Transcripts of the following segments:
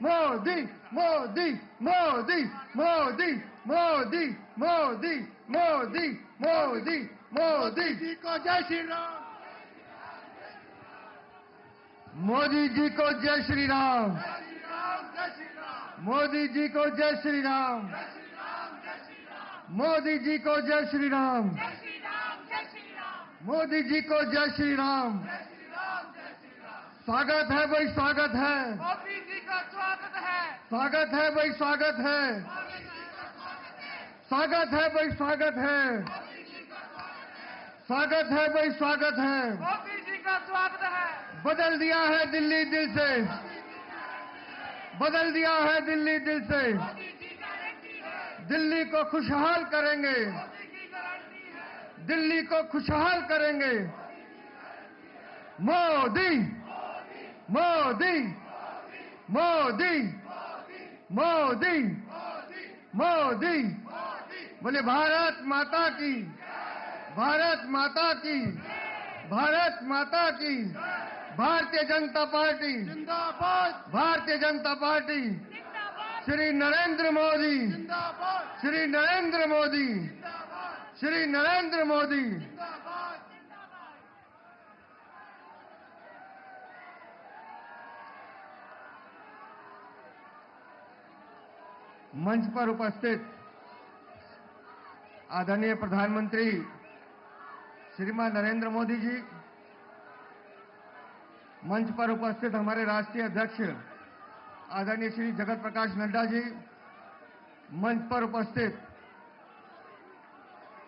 मोदी मोदी मोदी मोदी मोदी मोदी मोदी मोदी मोदी जी को जय श्री राम। मोदी जी को जय श्री राम। जय श्री राम, जय श्री राम, मोदी जी को जय श्री राम। जय श्री राम, जय श्री राम, मोदी जी को जय श्री राम। जय श्री राम, जय श्री राम, मोदी जी को जय श्री राम। जय श्री राम, जय श्री राम। स्वागत है भाई, स्वागत है। मोदी जी का स्वागत है। स्वागत है भाई, स्वागत है। मोदी जी का स्वागत है। स्वागत है भाई, स्वागत है। मोदी जी का स्वागत है। स्वागत है भाई, स्वागत है। मोदी जी का स्वागत है। बदल दिया है दिल्ली दिल से। बदल दिया है दिल्ली दिल से। मोदी की गारंटी है। दिल्ली को खुशहाल करेंगे। मोदी की गारंटी है। दिल्ली को खुशहाल करेंगे। मोदी मोदी मोदी मोदी मोदी। बोले भारत माता की, भारत माता की, भारत माता की। भारतीय जनता पार्टी, जिंदाबाद, भारतीय जनता पार्टी, जिंदाबाद, श्री नरेंद्र मोदी, जिंदाबाद, श्री नरेंद्र मोदी, जिंदाबाद, श्री नरेंद्र मोदी। जिंदाबाद। मंच पर उपस्थित आदरणीय प्रधानमंत्री श्रीमान नरेंद्र मोदी जी, मंच पर उपस्थित हमारे राष्ट्रीय अध्यक्ष आदरणीय श्री जगत प्रकाश नड्डा जी, मंच पर उपस्थित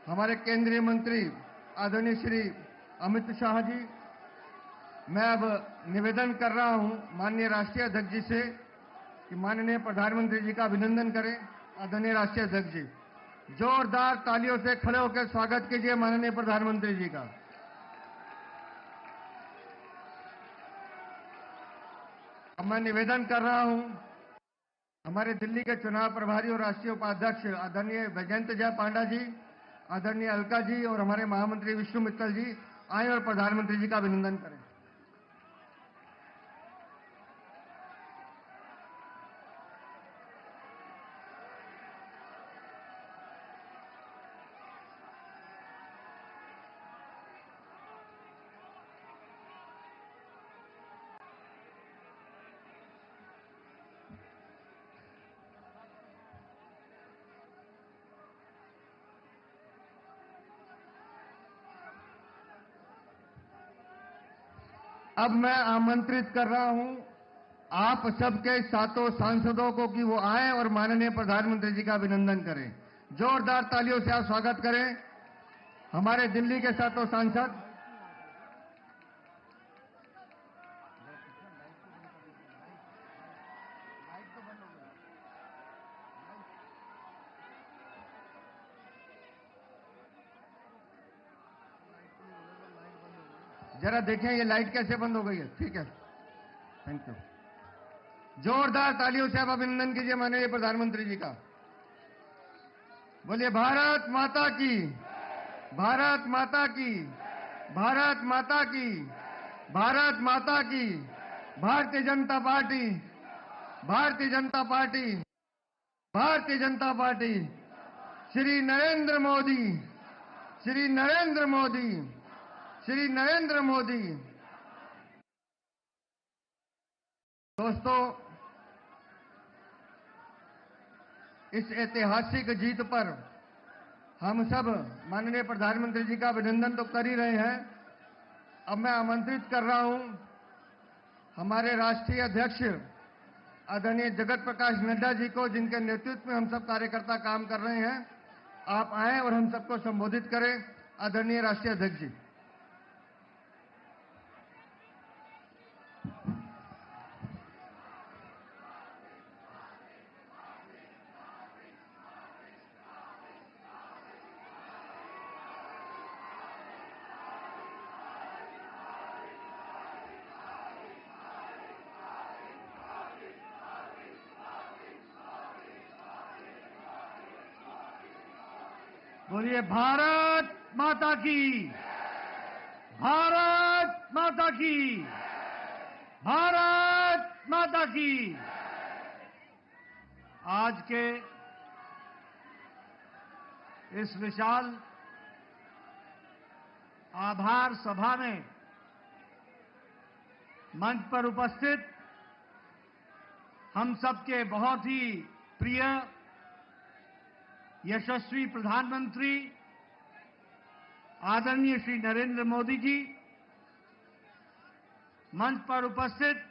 हमारे केंद्रीय मंत्री आदरणीय श्री अमित शाह जी। मैं अब निवेदन कर रहा हूं माननीय राष्ट्रीय अध्यक्ष जी से कि माननीय प्रधानमंत्री जी का अभिनंदन करें। आदरणीय राष्ट्रीय अध्यक्ष जी, जोरदार तालियों से खड़े होकर स्वागत कीजिए माननीय प्रधानमंत्री जी का। अब मैं निवेदन कर रहा हूं हमारे दिल्ली के चुनाव प्रभारी और राष्ट्रीय उपाध्यक्ष आदरणीय वैजयंत जय पांडा जी, आदरणीय अलका जी और हमारे महामंत्री विष्णु मित्तल जी आए और प्रधानमंत्री जी का अभिनंदन करें। अब मैं आमंत्रित कर रहा हूं आप सबके सातों सांसदों को कि वो आए और माननीय प्रधानमंत्री जी का अभिनंदन करें। जोरदार तालियों से आप स्वागत करें हमारे दिल्ली के सातों सांसद। जरा देखें ये लाइट कैसे बंद हो गई है। ठीक है, थैंक यू। जोरदार तालियों से आप अभिनंदन कीजिए माननीय प्रधानमंत्री जी का। बोलिए भारत माता की, भारत माता की, भारत माता की, भारत माता की। Bharatiya Janata party, Bharatiya Janata party, Bharatiya Janata party. Shri Narendra Modi, Shri Narendra Modi, Shri Narendra Modi. दोस्तों, इस ऐतिहासिक जीत पर हम सब माननीय प्रधानमंत्री जी का अभिनंदन तो कर ही रहे हैं। अब मैं आमंत्रित कर रहा हूं हमारे राष्ट्रीय अध्यक्ष आदरणीय जगत प्रकाश नड्डा जी को, जिनके नेतृत्व में हम सब कार्यकर्ता काम कर रहे हैं। आप आए और हम सबको संबोधित करें। आदरणीय राष्ट्रीय अध्यक्ष जी। बोलिए भारत माता की, भारत माता की, भारत माता की। आज के इस विशाल आभार सभा में मंच पर उपस्थित हम सबके बहुत ही प्रिय यशस्वी प्रधानमंत्री आदरणीय श्री नरेंद्र मोदी जी, मंच पर उपस्थित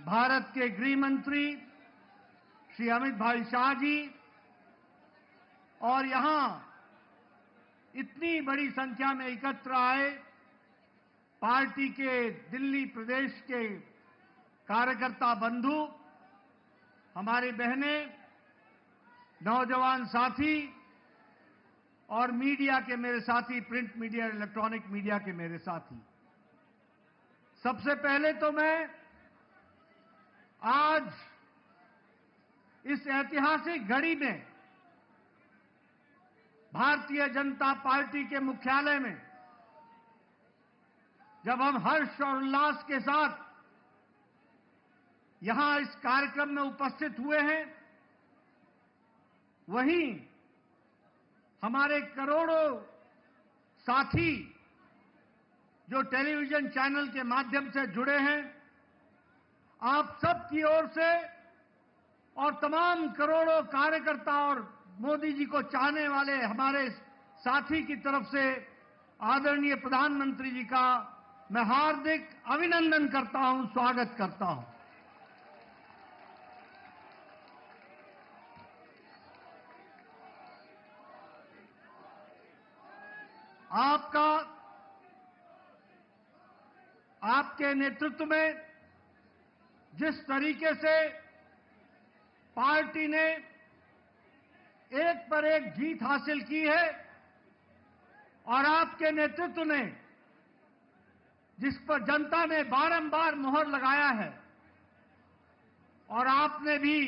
भारत के गृह मंत्री श्री अमित भाई शाह जी और यहां इतनी बड़ी संख्या में एकत्र आए पार्टी के दिल्ली प्रदेश के कार्यकर्ता बंधु, हमारी बहनें, नौजवान साथी और मीडिया के मेरे साथी, प्रिंट मीडिया, इलेक्ट्रॉनिक मीडिया के मेरे साथी। सबसे पहले तो मैं आज इस ऐतिहासिक घड़ी में भारतीय जनता पार्टी के मुख्यालय में जब हम हर्ष और उल्लास के साथ यहां इस कार्यक्रम में उपस्थित हुए हैं, वहीं हमारे करोड़ों साथी जो टेलीविजन चैनल के माध्यम से जुड़े हैं, आप सब की ओर से और तमाम करोड़ों कार्यकर्ता और मोदी जी को चाहने वाले हमारे साथी की तरफ से आदरणीय प्रधानमंत्री जी का मैं हार्दिक अभिनंदन करता हूं, स्वागत करता हूं। आपके नेतृत्व में जिस तरीके से पार्टी ने एक पर एक जीत हासिल की है और आपके नेतृत्व ने जिस पर जनता ने बारंबार मोहर लगाया है और आपने भी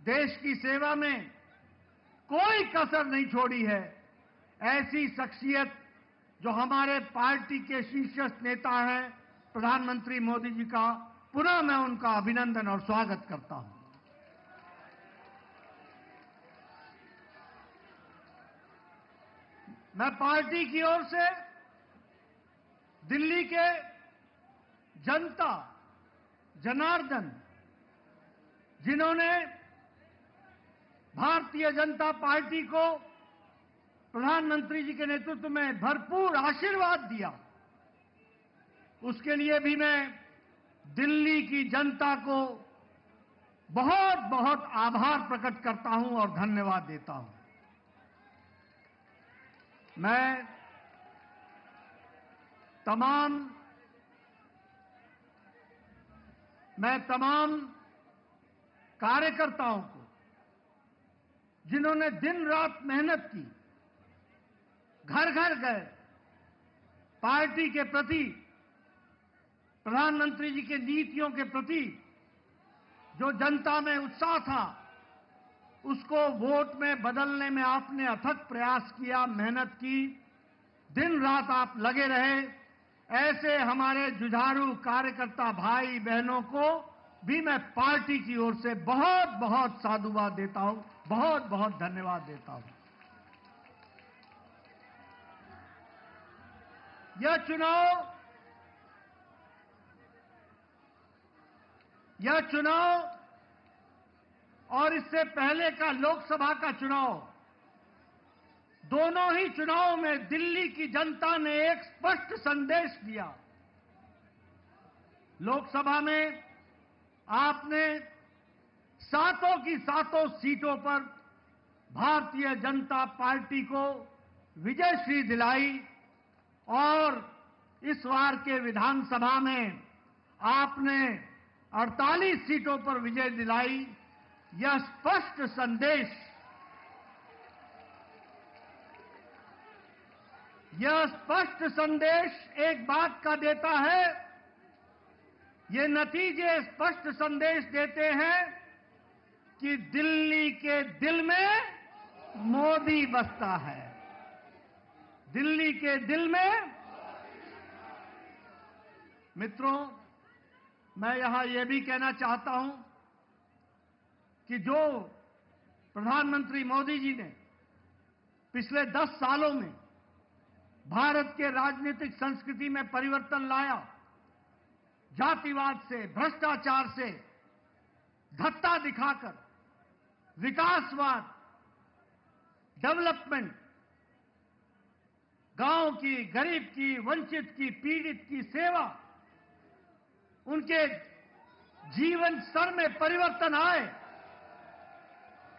देश की सेवा में कोई कसर नहीं छोड़ी है, ऐसी शख्सियत जो हमारे पार्टी के शीर्षस्थ नेता हैं प्रधानमंत्री मोदी जी का पुनः मैं उनका अभिनंदन और स्वागत करता हूं। मैं पार्टी की ओर से दिल्ली के जनता जनार्दन, जिन्होंने भारतीय जनता पार्टी को प्रधानमंत्री जी के नेतृत्व में भरपूर आशीर्वाद दिया, उसके लिए भी मैं दिल्ली की जनता को बहुत बहुत आभार प्रकट करता हूं और धन्यवाद देता हूं। मैं तमाम कार्यकर्ताओं को जिन्होंने दिन रात मेहनत की, घर घर गए, पार्टी के प्रति, प्रधानमंत्री जी के नीतियों के प्रति जो जनता में उत्साह था, उसको वोट में बदलने में आपने अथक प्रयास किया, मेहनत की, दिन रात आप लगे रहे। ऐसे हमारे जुझारू कार्यकर्ता भाई बहनों को भी मैं पार्टी की ओर से बहुत बहुत साधुवाद देता हूं, बहुत बहुत धन्यवाद देता हूं। यह चुनाव और इससे पहले का लोकसभा का चुनाव, दोनों ही चुनाव में दिल्ली की जनता ने एक स्पष्ट संदेश दिया। लोकसभा में आपने सातों की सातों सीटों पर भारतीय जनता पार्टी को विजयश्री दिलाई और इस बार के विधानसभा में आपने 48 सीटों पर विजय दिलाई। यह स्पष्ट संदेश एक बात का देता है, ये नतीजे स्पष्ट संदेश देते हैं कि दिल्ली के दिल में मोदी बसता है। दिल्ली के दिल में मित्रों, मैं यहां यह भी कहना चाहता हूं कि जो प्रधानमंत्री मोदी जी ने पिछले 10 सालों में भारत के राजनीतिक संस्कृति में परिवर्तन लाया, जातिवाद से, भ्रष्टाचार से धत्ता दिखाकर विकासवाद, डेवलपमेंट, गांव की, गरीब की, वंचित की, पीड़ित की सेवा, उनके जीवन स्तर में परिवर्तन आए,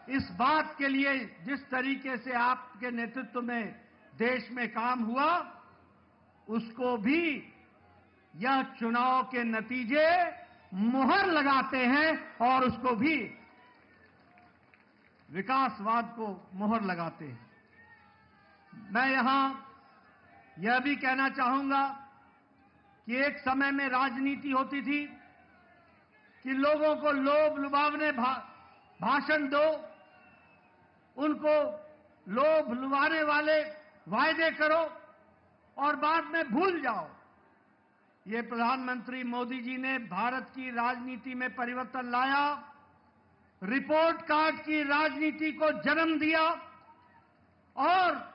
इस बात के लिए जिस तरीके से आपके नेतृत्व में देश में काम हुआ, उसको भी यह चुनाव के नतीजे मुहर लगाते हैं और उसको भी विकासवाद को मुहर लगाते हैं। मैं यहां यह भी कहना चाहूंगा कि एक समय में राजनीति होती थी कि लोगों को लोभ लुभावने भाषण दो, उनको लोभ लुभाने वाले वायदे करो और बाद में भूल जाओ। ये प्रधानमंत्री मोदी जी ने भारत की राजनीति में परिवर्तन लाया, रिपोर्ट कार्ड की राजनीति को जन्म दिया और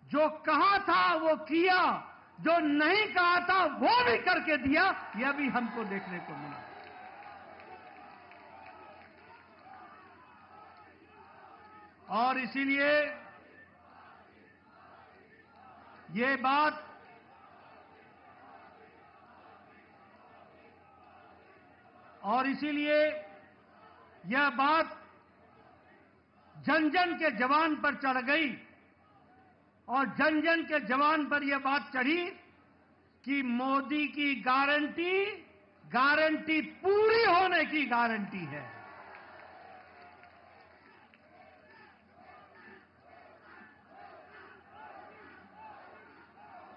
जो कहा था वो किया, जो नहीं कहा था वो भी करके दिया। यह भी हमको देखने को मिला। और इसीलिए ये बात यह बात जन जन के जवान पर चढ़ गई और जन जन के जवान पर यह बात चढ़ी कि मोदी की गारंटी पूरी होने की गारंटी है।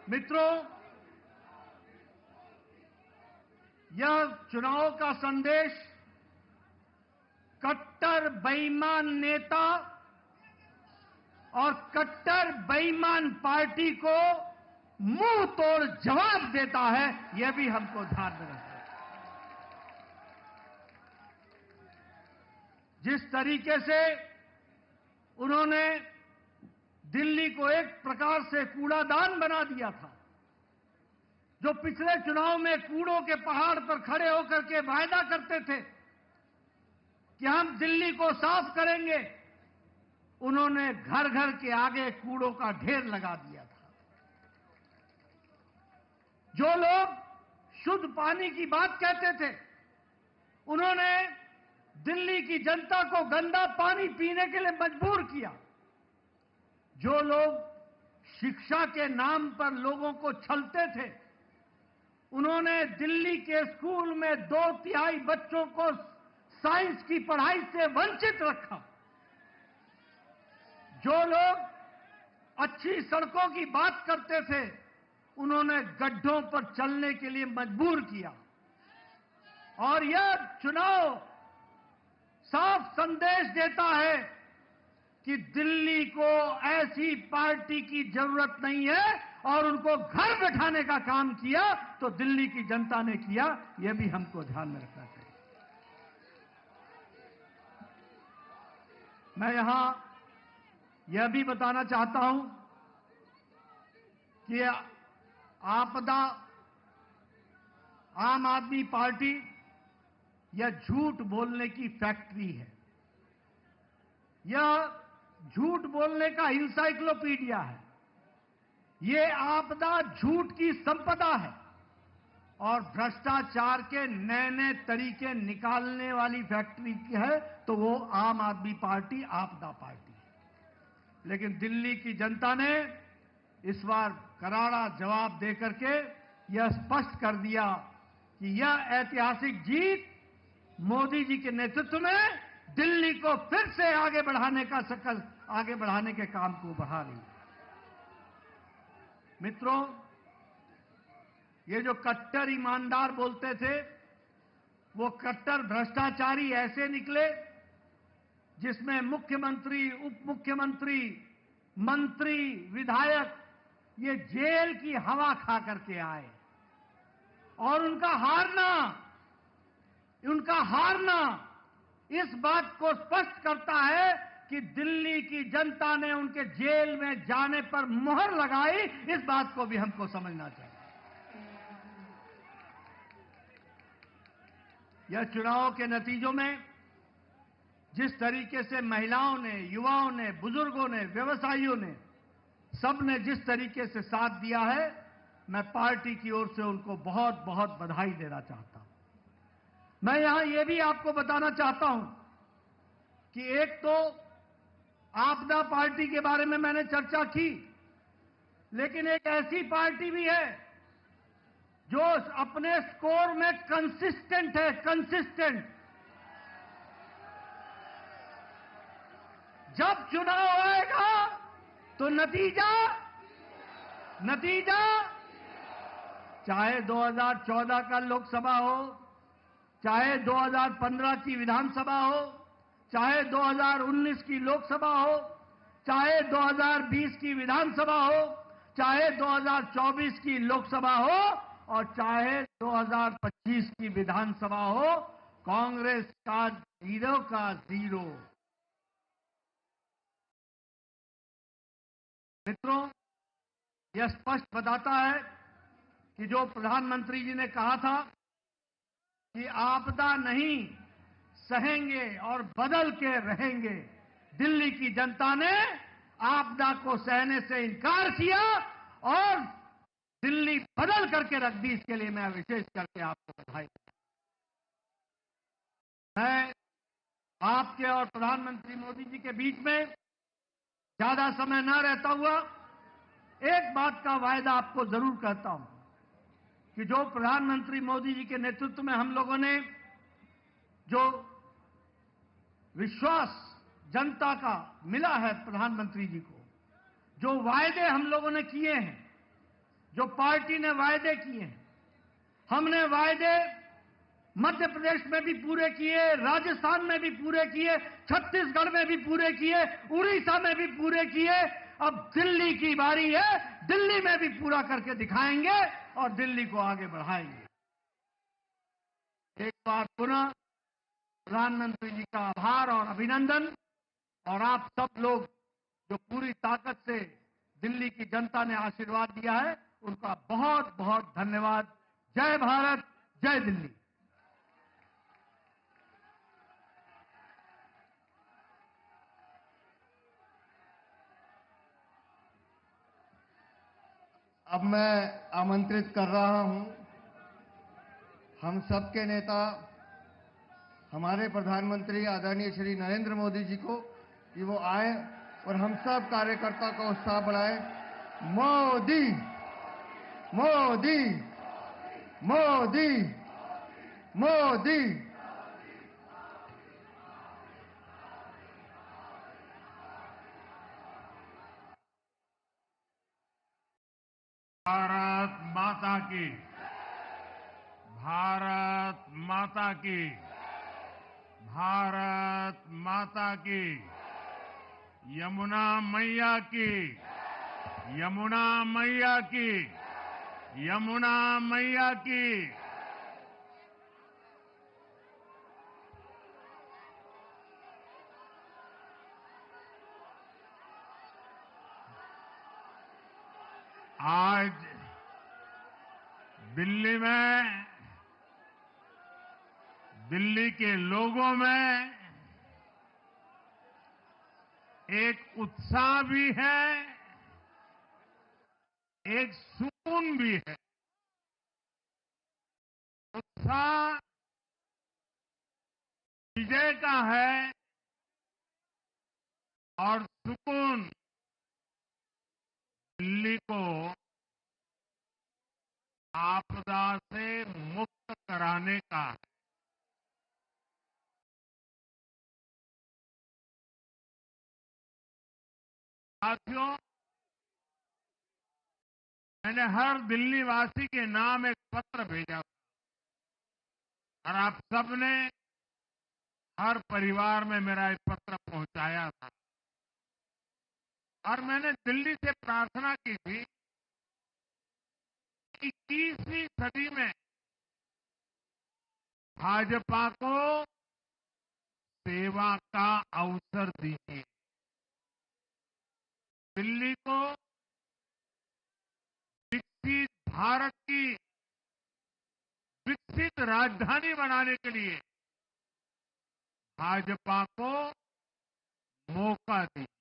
मित्रों, यह चुनाव का संदेश कट्टर बेईमान नेता और कट्टर बेईमान पार्टी को मुंह तोड़ जवाब देता है। यह भी हमको ध्यान में रखना है। जिस तरीके से उन्होंने दिल्ली को एक प्रकार से कूड़ादान बना दिया था, जो पिछले चुनाव में कूड़ों के पहाड़ पर खड़े होकर के वायदा करते थे कि हम दिल्ली को साफ करेंगे, उन्होंने घर घर के आगे कूड़ों का ढेर लगा दिया था। जो लोग शुद्ध पानी की बात कहते थे, उन्होंने दिल्ली की जनता को गंदा पानी पीने के लिए मजबूर किया। जो लोग शिक्षा के नाम पर लोगों को छलते थे, उन्होंने दिल्ली के स्कूल में 2/3 बच्चों को साइंस की पढ़ाई से वंचित रखा। जो लोग अच्छी सड़कों की बात करते थे, उन्होंने गड्ढों पर चलने के लिए मजबूर किया। और यह चुनाव साफ संदेश देता है कि दिल्ली को ऐसी पार्टी की जरूरत नहीं है और उनको घर बैठाने का काम किया तो दिल्ली की जनता ने किया। यह भी हमको ध्यान में रखना चाहिए। मैं यहां यह भी बताना चाहता हूं कि आपदा आम आदमी पार्टी यह झूठ बोलने की फैक्ट्री है। यह झूठ बोलने का इंसाइक्लोपीडिया है। ये आपदा झूठ की संपदा है और भ्रष्टाचार के नए नए तरीके निकालने वाली फैक्ट्री की है तो वो आम आदमी पार्टी आपदा पार्टी है। लेकिन दिल्ली की जनता ने इस बार करारा जवाब देकर के यह स्पष्ट कर दिया कि यह ऐतिहासिक जीत मोदी जी के नेतृत्व में दिल्ली को फिर से आगे बढ़ाने के काम को बढ़ा रही है। मित्रों, ये जो कट्टर ईमानदार बोलते थे, वो कट्टर भ्रष्टाचारी ऐसे निकले जिसमें मुख्यमंत्री, उप मुख्यमंत्री, मंत्री, विधायक ये जेल की हवा खा करके आए और उनका हारना इस बात को स्पष्ट करता है कि दिल्ली की जनता ने उनके जेल में जाने पर मुहर लगाई। इस बात को भी हमको समझना चाहिए। यह चुनाव के नतीजों में जिस तरीके से महिलाओं ने, युवाओं ने, बुजुर्गों ने, व्यवसायियों ने, सबने जिस तरीके से साथ दिया है, मैं पार्टी की ओर से उनको बहुत बहुत बधाई देना चाहता हूं। मैं यहां यह भी आपको बताना चाहता हूं कि एक तो आपदा पार्टी के बारे में मैंने चर्चा की, लेकिन एक ऐसी पार्टी भी है जो अपने स्कोर में कंसिस्टेंट है, कंसिस्टेंट। जब चुनाव आएगा तो नतीजा चाहे 2014 का लोकसभा हो, चाहे 2015 की विधानसभा हो, चाहे 2019 की लोकसभा हो, चाहे 2020 की विधानसभा हो, चाहे 2024 की लोकसभा हो और चाहे 2025 की विधानसभा हो, कांग्रेस का 0 का 0। मित्रों, यह स्पष्ट बताता है कि जो प्रधानमंत्री जी ने कहा था कि आपदा नहीं सहेंगे और बदल के रहेंगे, दिल्ली की जनता ने आपदा को सहने से इनकार किया और दिल्ली बदल करके रख दी। इसके लिए मैं विशेष करके आपको बधाई देता हूं। मैं आपके और प्रधानमंत्री मोदी जी के बीच में ज्यादा समय न रहता हुआ एक बात का वायदा आपको जरूर कहता हूं कि जो प्रधानमंत्री मोदी जी के नेतृत्व में हम लोगों ने जो विश्वास जनता का मिला है प्रधानमंत्री जी को, जो वायदे हम लोगों ने किए हैं, जो पार्टी ने वायदे किए हैं, हमने वायदे मध्य प्रदेश में भी पूरे किए, राजस्थान में भी पूरे किए, छत्तीसगढ़ में भी पूरे किए, उड़ीसा में भी पूरे किए। अब दिल्ली की बारी है, दिल्ली में भी पूरा करके दिखाएंगे और दिल्ली को आगे बढ़ाएंगे। एक बार पुनः प्रधानमंत्री जी का आभार और अभिनंदन, और आप सब लोग जो पूरी ताकत से दिल्ली की जनता ने आशीर्वाद दिया है, उनका बहुत बहुत धन्यवाद। जय भारत, जय दिल्ली। अब मैं आमंत्रित कर रहा हूं हम सबके नेता, हमारे प्रधानमंत्री आदरणीय श्री नरेंद्र मोदी जी को कि वो आए और हम सब कार्यकर्ता का उत्साह बढ़ाएं। मोदी मोदी मोदी मोदी। भारत माता की, भारत माता की, भारत माता की, यमुना मैया की, यमुना मैया की, यमुना मैया की। आज दिल्ली में, दिल्ली के लोगों में एक उत्साह भी है, एक सुकून भी है। उत्साह विजय का है और सुकून दिल्ली को आपदा से मुक्त कराने का है। साथियों, मैंने हर दिल्ली वासी के नाम एक पत्र भेजा और आप सबने हर परिवार में मेरा एक पत्र पहुंचाया था और मैंने दिल्ली से प्रार्थना की थी कि 21वीं सदी में भाजपा को सेवा का अवसर दीजिए। दिल्ली को विकसित भारत की विकसित राजधानी बनाने के लिए भाजपा को मौका दीजिए।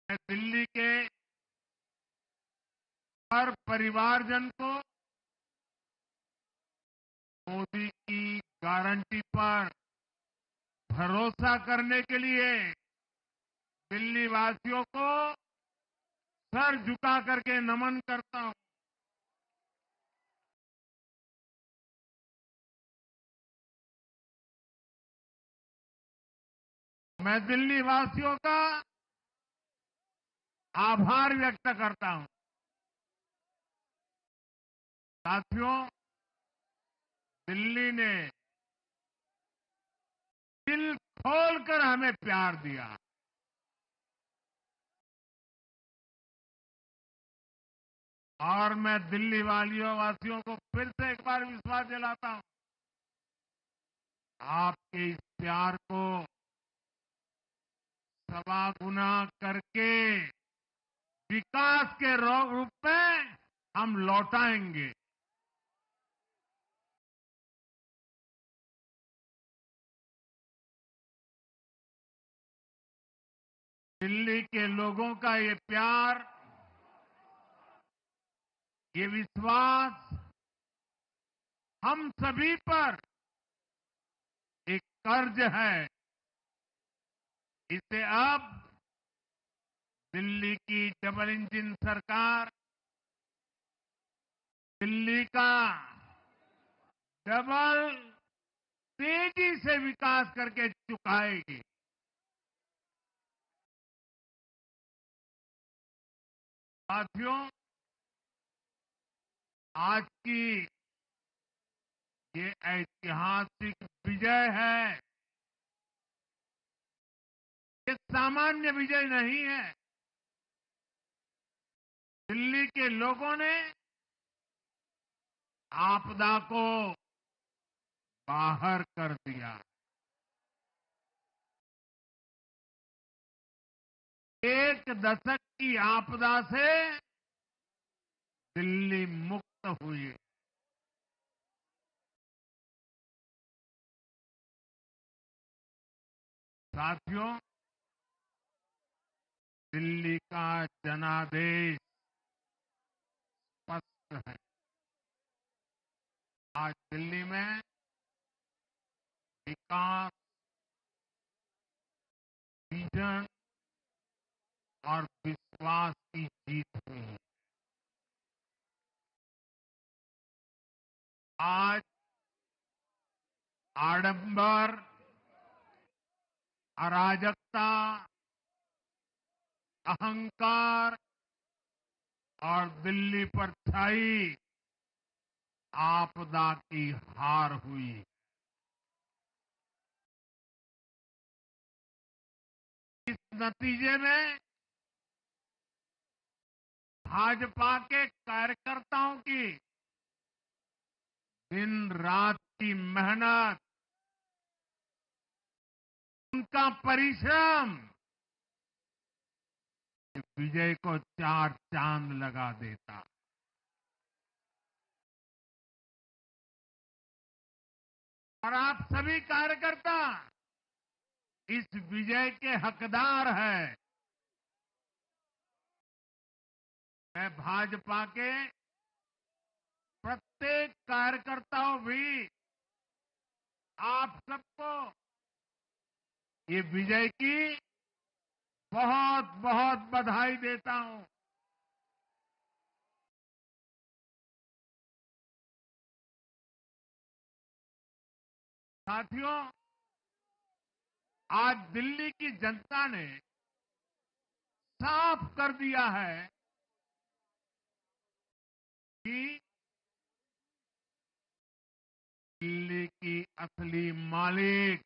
मैं दिल्ली के हर परिवारजन को मोदी की गारंटी पर भरोसा करने के लिए दिल्ली वासियों को सर झुका करके नमन करता हूं। मैं दिल्ली वासियों का आभार व्यक्त करता हूं। साथियों, दिल्ली ने दिल खोलकर हमें प्यार दिया। और मैं दिल्ली वासियों को फिर से एक बार विश्वास दिलाता हूं, आपके इस प्यार को सवा गुना करके विकास के रूप में हम लौटाएंगे। दिल्ली के लोगों का ये प्यार, ये विश्वास हम सभी पर एक कर्ज है। इसे अब दिल्ली की डबल इंजन सरकार, दिल्ली का डबल तेजी से विकास करके चुकाएगी। साथियों, आज की ये ऐतिहासिक विजय है। ये सामान्य विजय नहीं है। दिल्ली के लोगों ने आपदा को बाहर कर दिया। एक दशक की आपदा से दिल्ली मुक्त हुई। साथियों, दिल्ली का जनादेश स्पष्ट है। आज दिल्ली में विकास, विजन और विश्वास की जीत हुई है। आज आडंबर, अराजकता, अहंकार और दिल्ली पर छाई आपदा की हार हुई। इस नतीजे में भाजपा के कार्यकर्ताओं की दिन रात की मेहनत, उनका परिश्रम विजय को चार चांद लगा देता। और आप सभी कार्यकर्ता इस विजय के हकदार हैं। मैं भाजपा के प्रत्येक कार्यकर्ताओं भी आप सबको ये विजय की बहुत बहुत बधाई देता हूं। साथियों, आज दिल्ली की जनता ने साफ कर दिया है कि दिल्ली की असली मालिक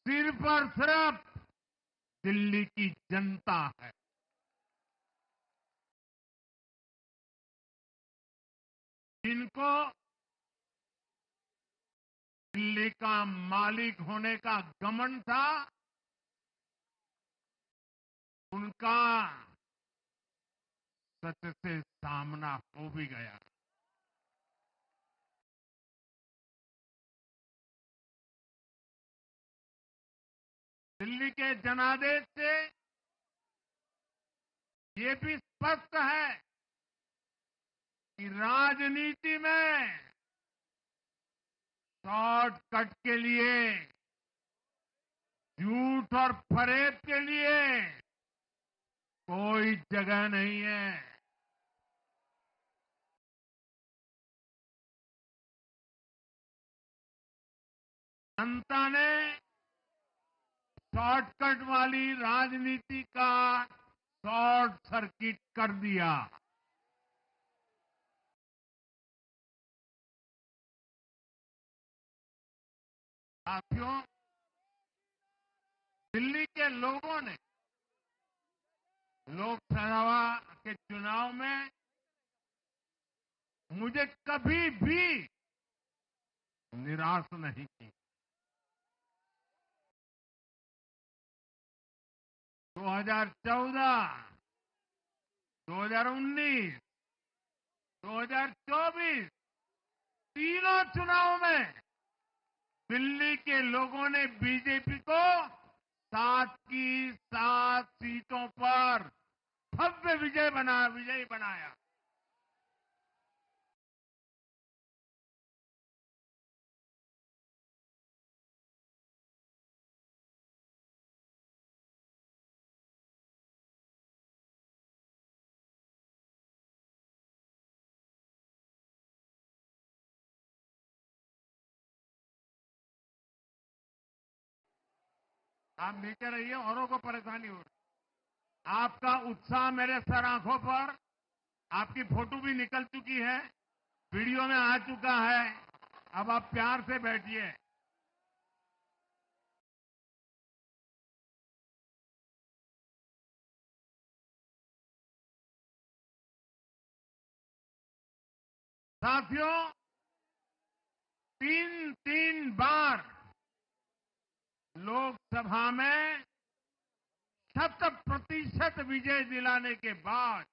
सिर्फ और सिर्फ दिल्ली की जनता है। जिनको दिल्ली का मालिक होने का घमंड था, उनका सच से सामना हो भी गया। दिल्ली के जनादेश से ये भी स्पष्ट है कि राजनीति में शॉर्टकट के लिए, झूठ और फरेब के लिए कोई जगह नहीं है। जनता ने शॉर्टकट वाली राजनीति का शॉर्ट सर्किट कर दिया। साथियों, दिल्ली के लोगों ने लोकसभा के चुनाव में मुझे कभी भी निराश नहीं की। 2014, 2019, 2024 तीनों चुनाव में दिल्ली के लोगों ने बीजेपी को 7 की 7 सीटों पर भव्य विजयी बनाया। आप नीचे रहिए, औरों को परेशानी हो रही। आपका उत्साह मेरे सर आंखों पर, आपकी फोटो भी निकल चुकी है, वीडियो में आ चुका है। अब आप प्यार से बैठिए। साथियों, 3 बार लोकसभा में 100% विजय दिलाने के बाद,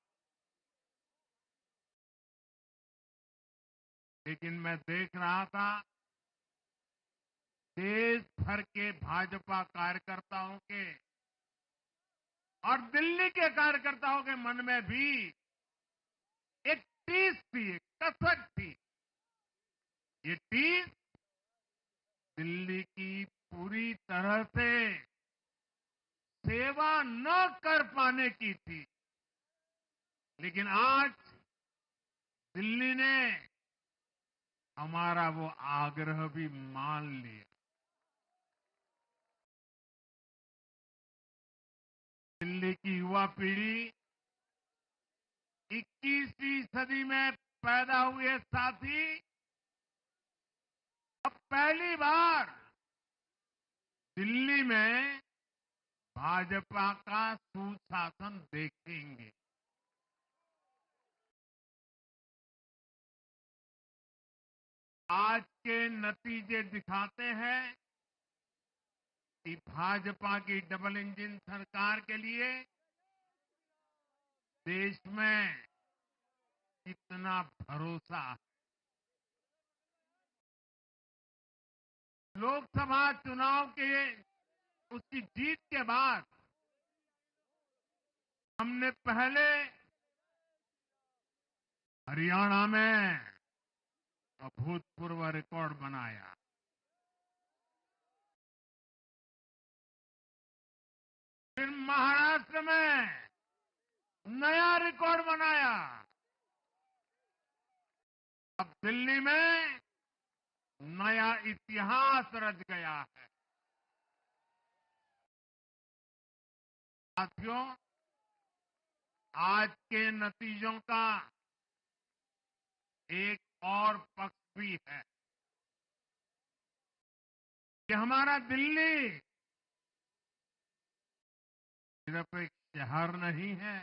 लेकिन मैं देख रहा था देश भर के भाजपा कार्यकर्ताओं के और दिल्ली के कार्यकर्ताओं के मन में भी एक टीस थी, एक कसक थी। ये टीस दिल्ली की पूरी तरह से सेवा न कर पाने की थी। लेकिन आज दिल्ली ने हमारा वो आग्रह भी मान लिया। दिल्ली की युवा पीढ़ी, 21वीं सदी में पैदा हुए साथी, अब पहली बार दिल्ली में भाजपा का सुशासन देखेंगे। आज के नतीजे दिखाते हैं कि भाजपा की डबल इंजन सरकार के लिए देश में कितना भरोसा है। लोकसभा चुनाव के उसकी जीत के बाद हमने पहले हरियाणा में अभूतपूर्व रिकॉर्ड बनाया। फिर महाराष्ट्र में नया रिकॉर्ड बनाया। अब दिल्ली में नया इतिहास रच गया है। साथियों, आज के नतीजों का एक और पक्ष भी है कि हमारा दिल्ली सिर्फ एक शहर नहीं है,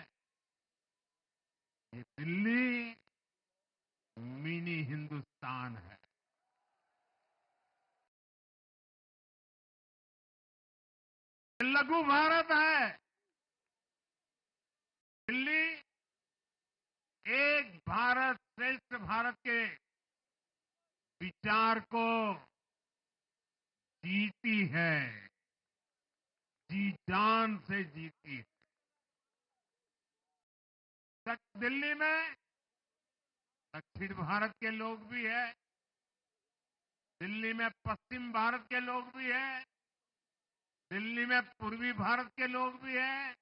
ये दिल्ली मिनी हिंदुस्तान है। लघु भारत है। दिल्ली एक भारत श्रेष्ठ भारत के विचार को जीती है, जी जान से जीती है। दिल्ली में दक्षिण भारत के लोग भी हैं, दिल्ली में पश्चिम भारत के लोग भी हैं, दिल्ली में पूर्वी भारत के लोग भी हैं।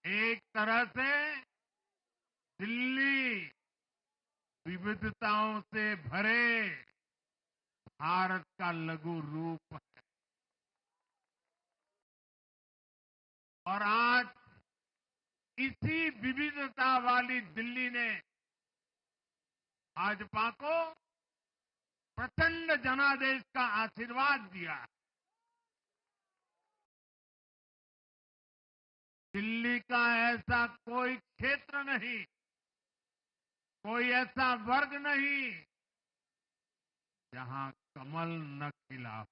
एक तरह से दिल्ली विविधताओं से भरे भारत का लघु रूप है। और आज इसी विविधता वाली दिल्ली ने भाजपा को प्रचंड जनादेश का आशीर्वाद दिया है। दिल्ली का ऐसा कोई क्षेत्र नहीं, कोई ऐसा वर्ग नहीं जहां कमल न खिला हो।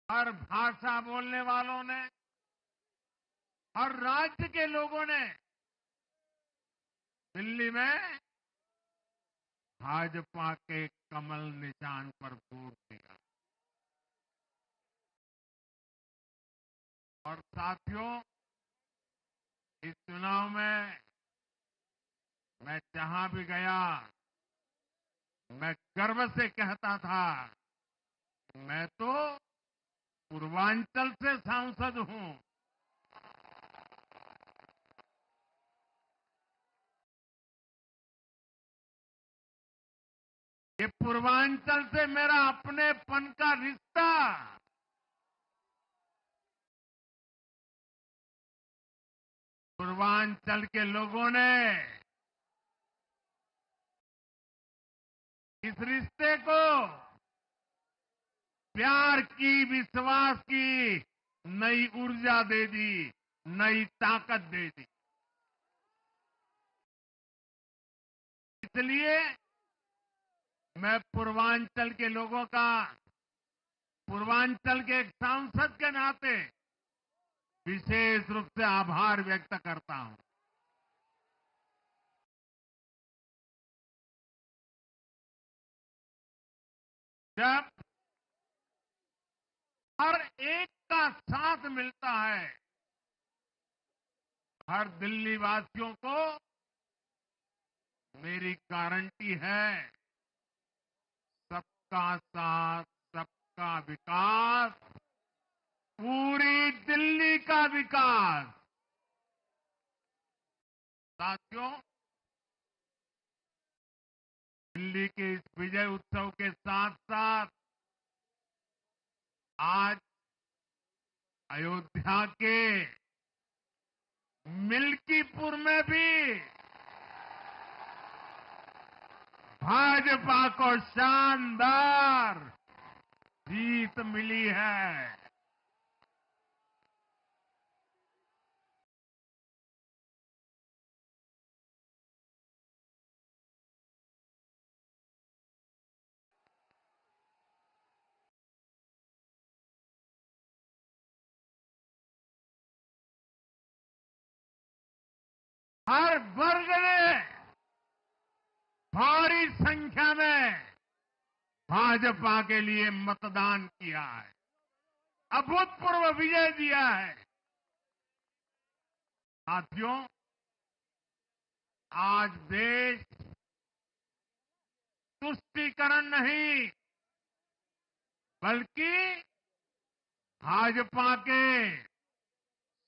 हर भाषा बोलने वालों ने, हर राज्य के लोगों ने दिल्ली में भाजपा के कमल निशान पर वोट दिया। और साथियों, इस चुनाव में मैं जहां भी गया, मैं गर्व से कहता था, मैं तो पूर्वांचल से सांसद हूं। ये पूर्वांचल से मेरा अपनेपन का रिश्ता, पूर्वांचल के लोगों ने इस रिश्ते को प्यार की, विश्वास की नई ऊर्जा दे दी, नई ताकत दे दी। इसलिए मैं पूर्वांचल के लोगों का, पूर्वांचल के एक सांसद के नाते विशेष रूप से आभार व्यक्त करता हूं। जब हर एक का साथ मिलता है, हर दिल्ली वासियों को मेरी गारंटी है, सबका साथ, सबका विकास, पूरी दिल्ली का विकास। साथियों, दिल्ली के इस विजय उत्सव के साथ साथ आज अयोध्या के मिल्कीपुर में भी भाजपा को शानदार जीत मिली है। हर वर्ग ने भारी संख्या में भाजपा के लिए मतदान किया है, अभूतपूर्व विजय दिया है। साथियों, आज देश तुष्टीकरण नहीं, बल्कि भाजपा के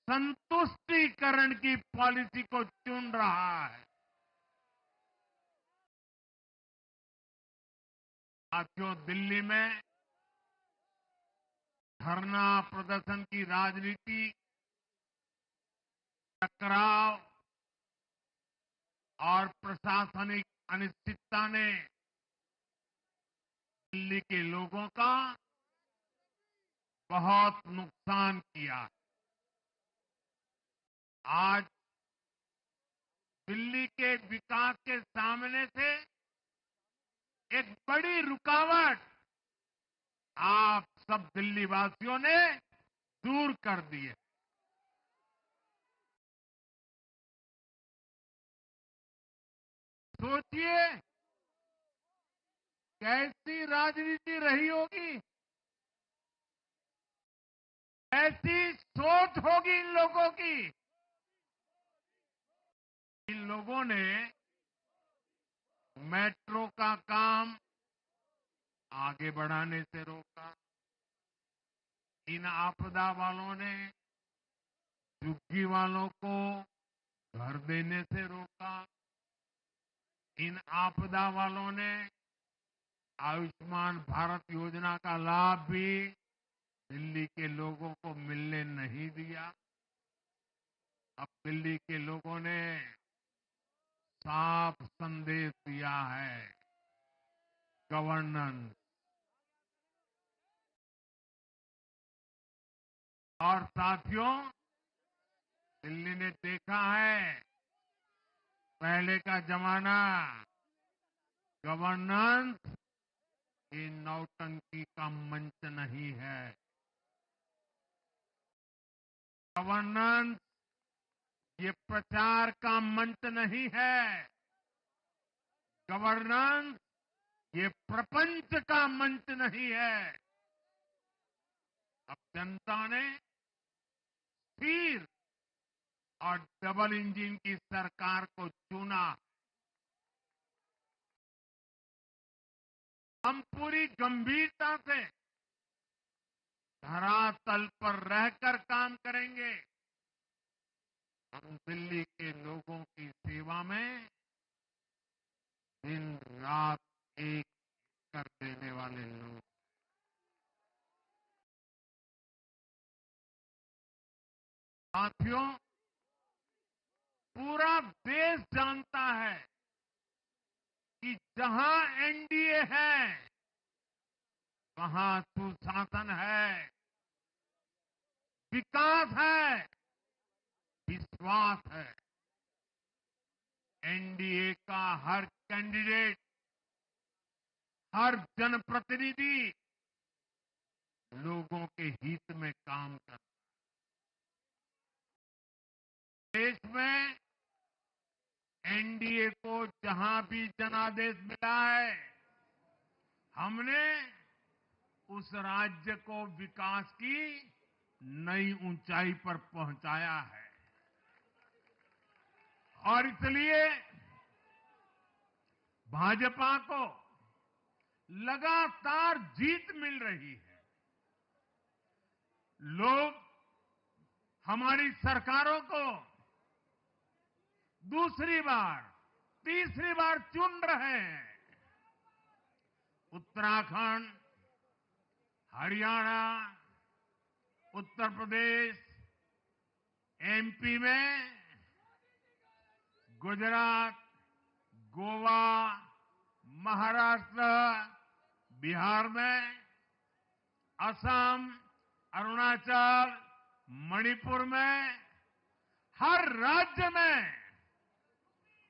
संतुष्टीकरण की पॉलिसी को चुन रहा है। साथियों, दिल्ली में धरना प्रदर्शन की राजनीति, टकराव और प्रशासनिक अनिश्चितता ने दिल्ली के लोगों का बहुत नुकसान किया। आज दिल्ली के विकास के सामने से एक बड़ी रुकावट आप सब दिल्ली वासियों ने दूर कर दिए। सोचिए कैसी राजनीति रही होगी, ऐसी सोच होगी इन लोगों की। इन लोगों ने मेट्रो का काम आगे बढ़ाने से रोका। इन आपदा वालों ने झुग्गी वालों को घर देने से रोका। इन आपदा वालों ने आयुष्मान भारत योजना का लाभ भी दिल्ली के लोगों को मिलने नहीं दिया। अब दिल्ली के लोगों ने साफ संदेश दिया है, गवर्नेंस। और साथियों, दिल्ली ने देखा है पहले का जमाना, गवर्नेंस ये नौटंकी का मंच नहीं है। गवर्नेंस ये प्रचार का मंच नहीं है। गवर्नेंस ये प्रपंच का मंच नहीं है। अब जनता ने स्थिर और डबल इंजन की सरकार को चुना। हम पूरी गंभीरता से धरातल पर रहकर काम करेंगे। हम दिल्ली के लोगों की सेवा में दिन रात एक कर देने वाले लोग। साथियों, पूरा देश जानता है कि जहां एनडीए है वहां सुशासन है, विकास है, विश्वास है। एनडीए का हर कैंडिडेट, हर जनप्रतिनिधि लोगों के हित में काम करता है। देश में एनडीए को जहां भी जनादेश मिला है, हमने उस राज्य को विकास की नई ऊंचाई पर पहुंचाया है। और इसलिए भाजपा को लगातार जीत मिल रही है। लोग हमारी सरकारों को दूसरी बार, तीसरी बार चुन रहे हैं। उत्तराखंड, हरियाणा, उत्तर प्रदेश, एमपी में, गुजरात, गोवा, महाराष्ट्र, बिहार में, असम, अरुणाचल, मणिपुर में, हर राज्य में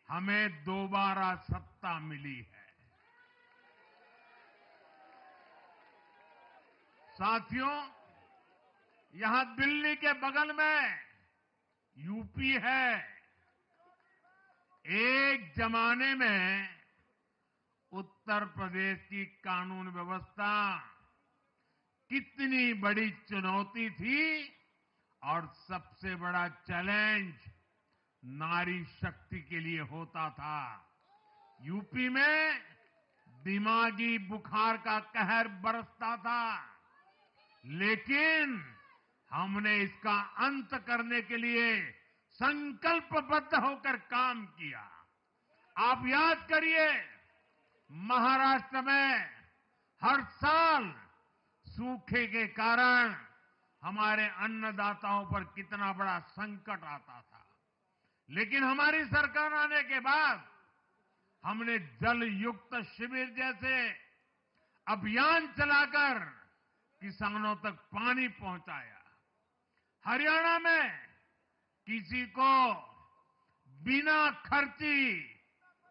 हमें दोबारा सत्ता मिली है। साथियों, यहां दिल्ली के बगल में यूपी है। एक जमाने में उत्तर प्रदेश की कानून व्यवस्था कितनी बड़ी चुनौती थी और सबसे बड़ा चैलेंज नारी शक्ति के लिए होता था। यूपी में दिमागी बुखार का कहर बरसता था, लेकिन हमने इसका अंत करने के लिए संकल्पबद्ध होकर काम किया। आप याद करिए, महाराष्ट्र में हर साल सूखे के कारण हमारे अन्नदाताओं पर कितना बड़ा संकट आता था, लेकिन हमारी सरकार आने के बाद हमने जल युक्त शिविर जैसे अभियान चलाकर किसानों तक पानी पहुंचाया। हरियाणा में किसी को बिना खर्ची,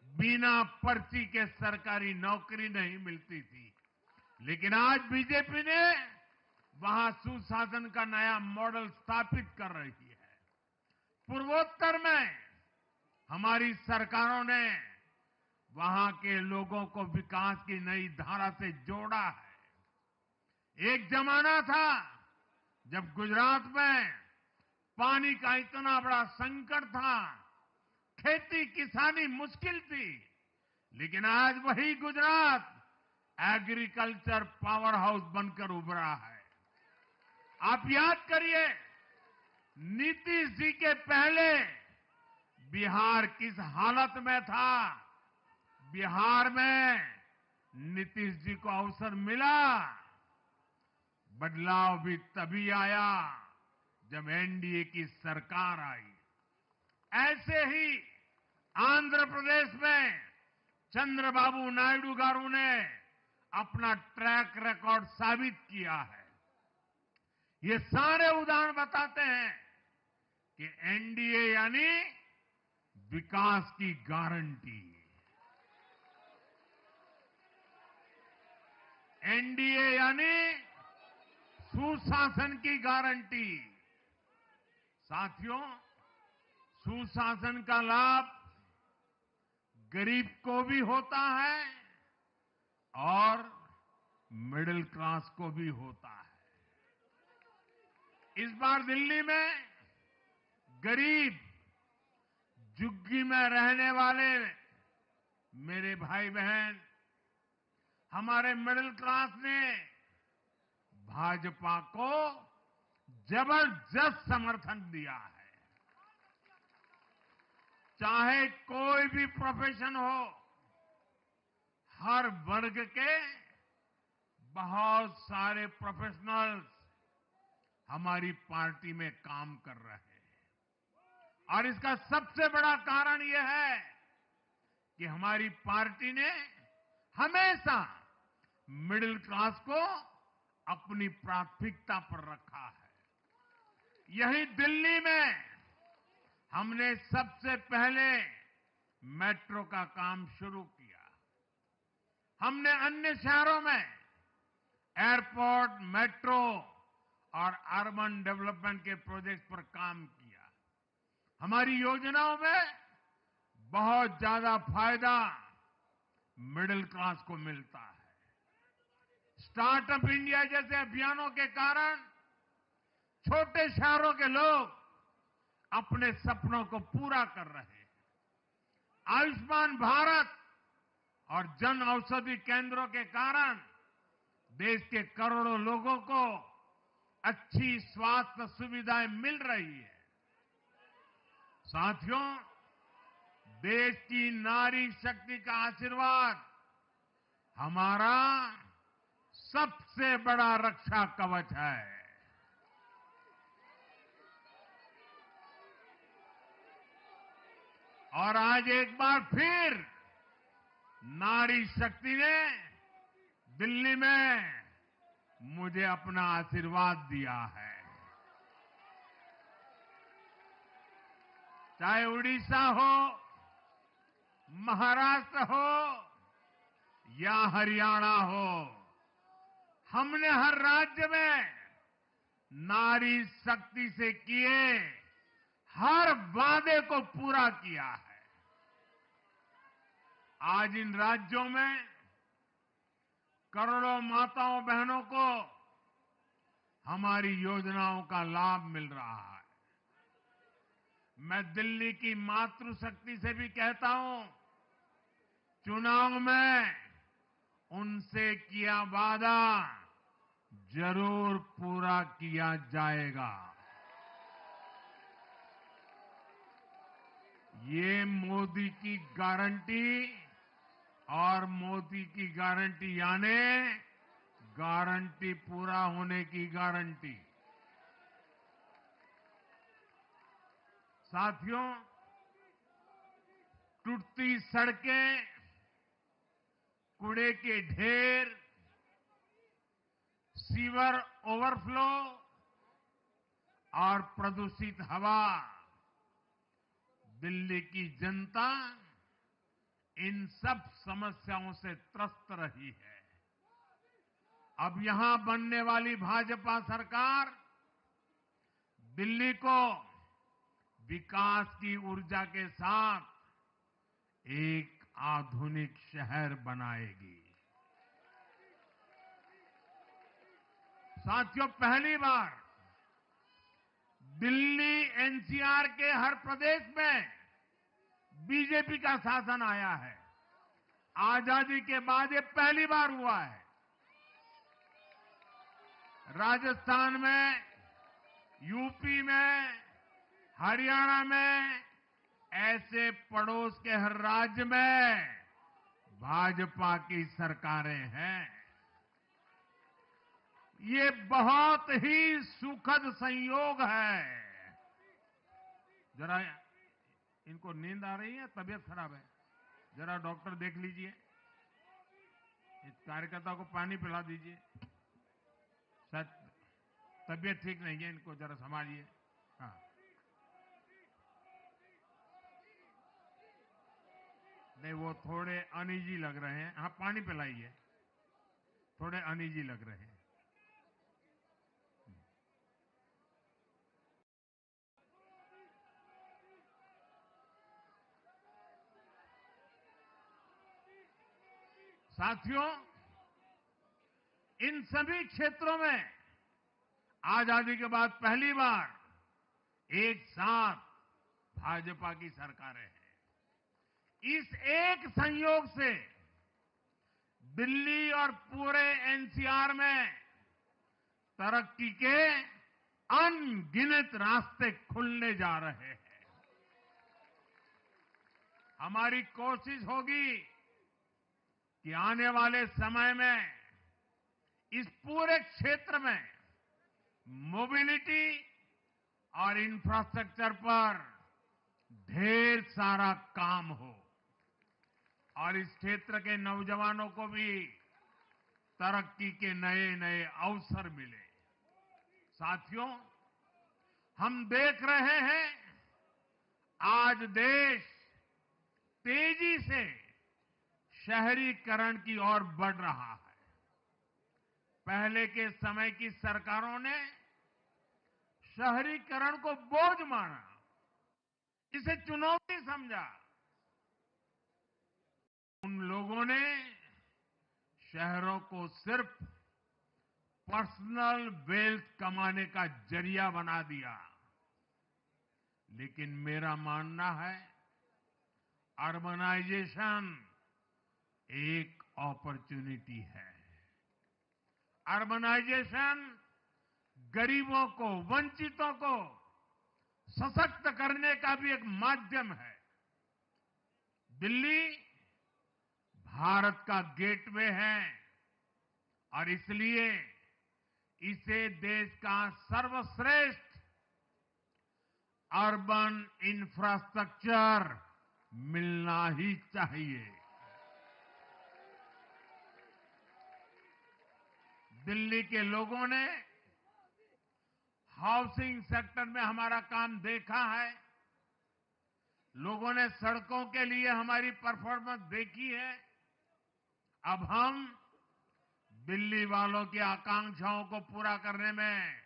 बिना पर्ची के सरकारी नौकरी नहीं मिलती थी। लेकिन आज बीजेपी ने वहां सुशासन का नया मॉडल स्थापित कर रही है। पूर्वोत्तर में हमारी सरकारों ने वहां के लोगों को विकास की नई धारा से जोड़ा है। एक जमाना था जब गुजरात में पानी का इतना बड़ा संकट था, खेती किसानी मुश्किल थी, लेकिन आज वही गुजरात एग्रीकल्चर पावर हाउस बनकर उभरा है। आप याद करिए, नीतीश जी के पहले बिहार किस हालत में था। बिहार में नीतीश जी को अवसर मिला, बदलाव भी तभी आया जब एनडीए की सरकार आई। ऐसे ही आंध्र प्रदेश में चंद्रबाबू नायडू गारू ने अपना ट्रैक रिकॉर्ड साबित किया है। ये सारे उदाहरण बताते हैं कि एनडीए यानी विकास की गारंटी। एनडीए यानी सुशासन की गारंटी। साथियों, सुशासन का लाभ गरीब को भी होता है और मिडिल क्लास को भी होता है। इस बार दिल्ली में गरीब, झुग्गी में रहने वाले मेरे भाई बहन, हमारे मिडिल क्लास ने भाजपा को जबरदस्त समर्थन दिया है। चाहे कोई भी प्रोफेशन हो, हर वर्ग के बहुत सारे प्रोफेशनल्स हमारी पार्टी में काम कर रहे हैं। और इसका सबसे बड़ा कारण यह है कि हमारी पार्टी ने हमेशा मिडिल क्लास को अपनी प्राथमिकता पर रखा है। यही दिल्ली में हमने सबसे पहले मेट्रो का काम शुरू किया। हमने अन्य शहरों में एयरपोर्ट, मेट्रो और अर्बन डेवलपमेंट के प्रोजेक्ट पर काम किया। हमारी योजनाओं में बहुत ज्यादा फायदा मिडिल क्लास को मिलता है। स्टार्टअप इंडिया जैसे अभियानों के कारण छोटे शहरों के लोग अपने सपनों को पूरा कर रहे हैं। आयुष्मान भारत और जन औषधि केंद्रों के कारण देश के करोड़ों लोगों को अच्छी स्वास्थ्य सुविधाएं मिल रही है। साथियों, देश की नारी शक्ति का आशीर्वाद हमारा सबसे बड़ा रक्षा कवच है। और आज एक बार फिर नारी शक्ति ने दिल्ली में मुझे अपना आशीर्वाद दिया है। चाहे उड़ीसा हो, महाराष्ट्र हो या हरियाणा हो, हमने हर राज्य में नारी शक्ति से किए हर वादे को पूरा किया है। आज इन राज्यों में करोड़ों माताओं बहनों को हमारी योजनाओं का लाभ मिल रहा है। मैं दिल्ली की मातृशक्ति से भी कहता हूं, चुनाव में उनसे किया वादा जरूर पूरा किया जाएगा। ये मोदी की गारंटी और मोदी की गारंटी यानी गारंटी पूरा होने की गारंटी। साथियों, टूटती सड़कें, कूड़े के ढेर, सीवर ओवरफ्लो और प्रदूषित हवा, दिल्ली की जनता इन सब समस्याओं से त्रस्त रही है। अब यहां बनने वाली भाजपा सरकार दिल्ली को विकास की ऊर्जा के साथ एक आधुनिक शहर बनाएगी। साथियों, पहली बार दिल्ली एनसीआर के हर प्रदेश में बीजेपी का शासन आया है। आजादी के बाद ये पहली बार हुआ है। राजस्थान में, यूपी में, हरियाणा में, ऐसे पड़ोस के हर राज्य में भाजपा की सरकारें हैं। ये बहुत ही सुखद संयोग है। जरा इनको नींद आ रही है, तबीयत खराब है, जरा डॉक्टर देख लीजिए। इस कार्यकर्ता को पानी पिला दीजिए, शायद तबीयत ठीक नहीं है, इनको जरा संभालिए। हाँ, नहीं, वो थोड़े अनईजी लग रहे हैं। हाँ, पानी पिलाइए, थोड़े अनईजी लग रहे हैं। साथियों, इन सभी क्षेत्रों में आजादी के बाद पहली बार एक साथ भाजपा की सरकारें हैं। इस एक संयोग से दिल्ली और पूरे एनसीआर में तरक्की के अनगिनत रास्ते खुलने जा रहे हैं। हमारी कोशिश होगी कि आने वाले समय में इस पूरे क्षेत्र में मोबिलिटी और इंफ्रास्ट्रक्चर पर ढेर सारा काम हो और इस क्षेत्र के नौजवानों को भी तरक्की के नए नए अवसर मिले। साथियों, हम देख रहे हैं आज देश तेजी से शहरीकरण की ओर बढ़ रहा है। पहले के समय की सरकारों ने शहरीकरण को बोझ माना, इसे चुनौती समझा। उन लोगों ने शहरों को सिर्फ पर्सनल वेल्थ कमाने का जरिया बना दिया। लेकिन मेरा मानना है, अर्बनाइजेशन एक अपॉर्चुनिटी है। अर्बनाइजेशन गरीबों को, वंचितों को सशक्त करने का भी एक माध्यम है। दिल्ली भारत का गेटवे है और इसलिए इसे देश का सर्वश्रेष्ठ अर्बन इंफ्रास्ट्रक्चर मिलना ही चाहिए। दिल्ली के लोगों ने हाउसिंग सेक्टर में हमारा काम देखा है। लोगों ने सड़कों के लिए हमारी परफॉर्मेंस देखी है। अब हम दिल्ली वालों की आकांक्षाओं को पूरा करने में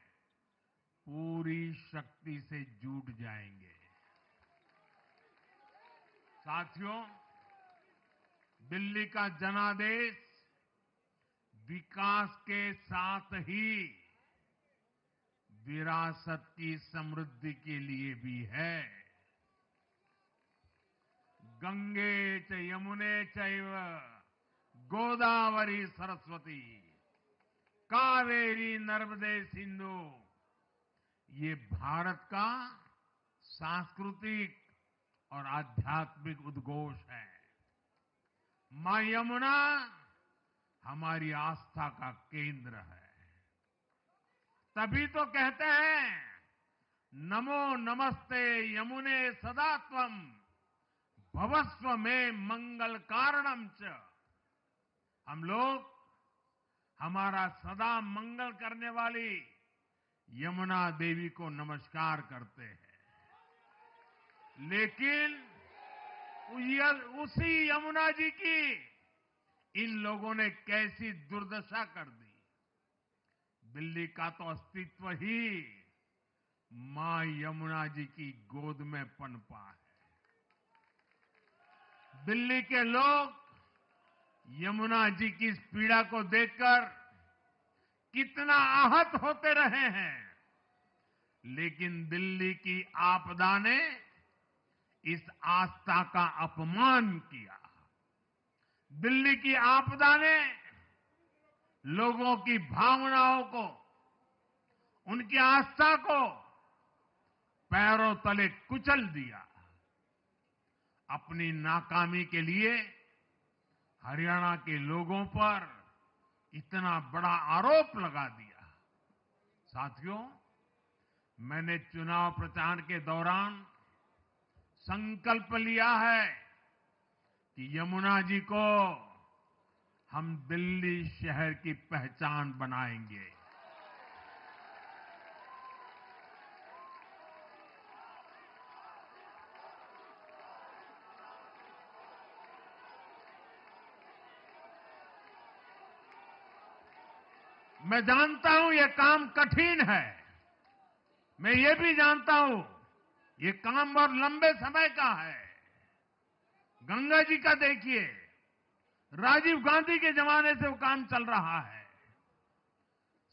पूरी शक्ति से जुट जाएंगे। साथियों, दिल्ली का जनादेश विकास के साथ ही विरासत की समृद्धि के लिए भी है। गंगे च यमुने चैव गोदावरी सरस्वती कावेरी नर्मदे सिंधु, ये भारत का सांस्कृतिक और आध्यात्मिक उद्घोष है। मां यमुना हमारी आस्था का केंद्र है। तभी तो कहते हैं, नमो नमस्ते यमुने सदा त्वम भवस्व में मंगल कारणम च। हम लोग हमारा सदा मंगल करने वाली यमुना देवी को नमस्कार करते हैं। लेकिन उसी यमुना जी की इन लोगों ने कैसी दुर्दशा कर दी। दिल्ली का तो अस्तित्व ही मां यमुना जी की गोद में पनपा है। दिल्ली के लोग यमुना जी की इस पीड़ा को देखकर कितना आहत होते रहे हैं, लेकिन दिल्ली की आपदा ने इस आस्था का अपमान किया। दिल्ली की आपदा ने लोगों की भावनाओं को, उनकी आस्था को पैरों तले कुचल दिया। अपनी नाकामी के लिए हरियाणा के लोगों पर इतना बड़ा आरोप लगा दिया। साथियों, मैंने चुनाव प्रचार के दौरान संकल्प लिया है कि यमुना जी को हम दिल्ली शहर की पहचान बनाएंगे। मैं जानता हूं ये काम कठिन है। मैं ये भी जानता हूं ये काम बहुत लंबे समय का है। गंगा जी का देखिए, राजीव गांधी के जमाने से वो काम चल रहा है।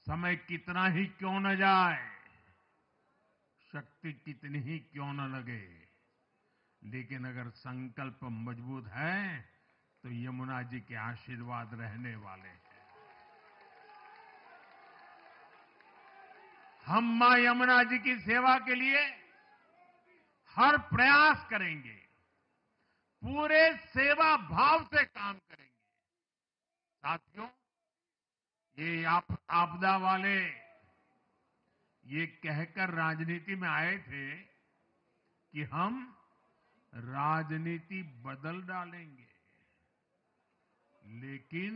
समय कितना ही क्यों न जाए, शक्ति कितनी ही क्यों न लगे, लेकिन अगर संकल्प मजबूत है तो यमुना जी के आशीर्वाद रहने वाले हैं। हम मां यमुना जी की सेवा के लिए हर प्रयास करेंगे, पूरे सेवा भाव से काम करेंगे। साथियों, ये आपदा वाले ये कहकर राजनीति में आए थे कि हम राजनीति बदल डालेंगे, लेकिन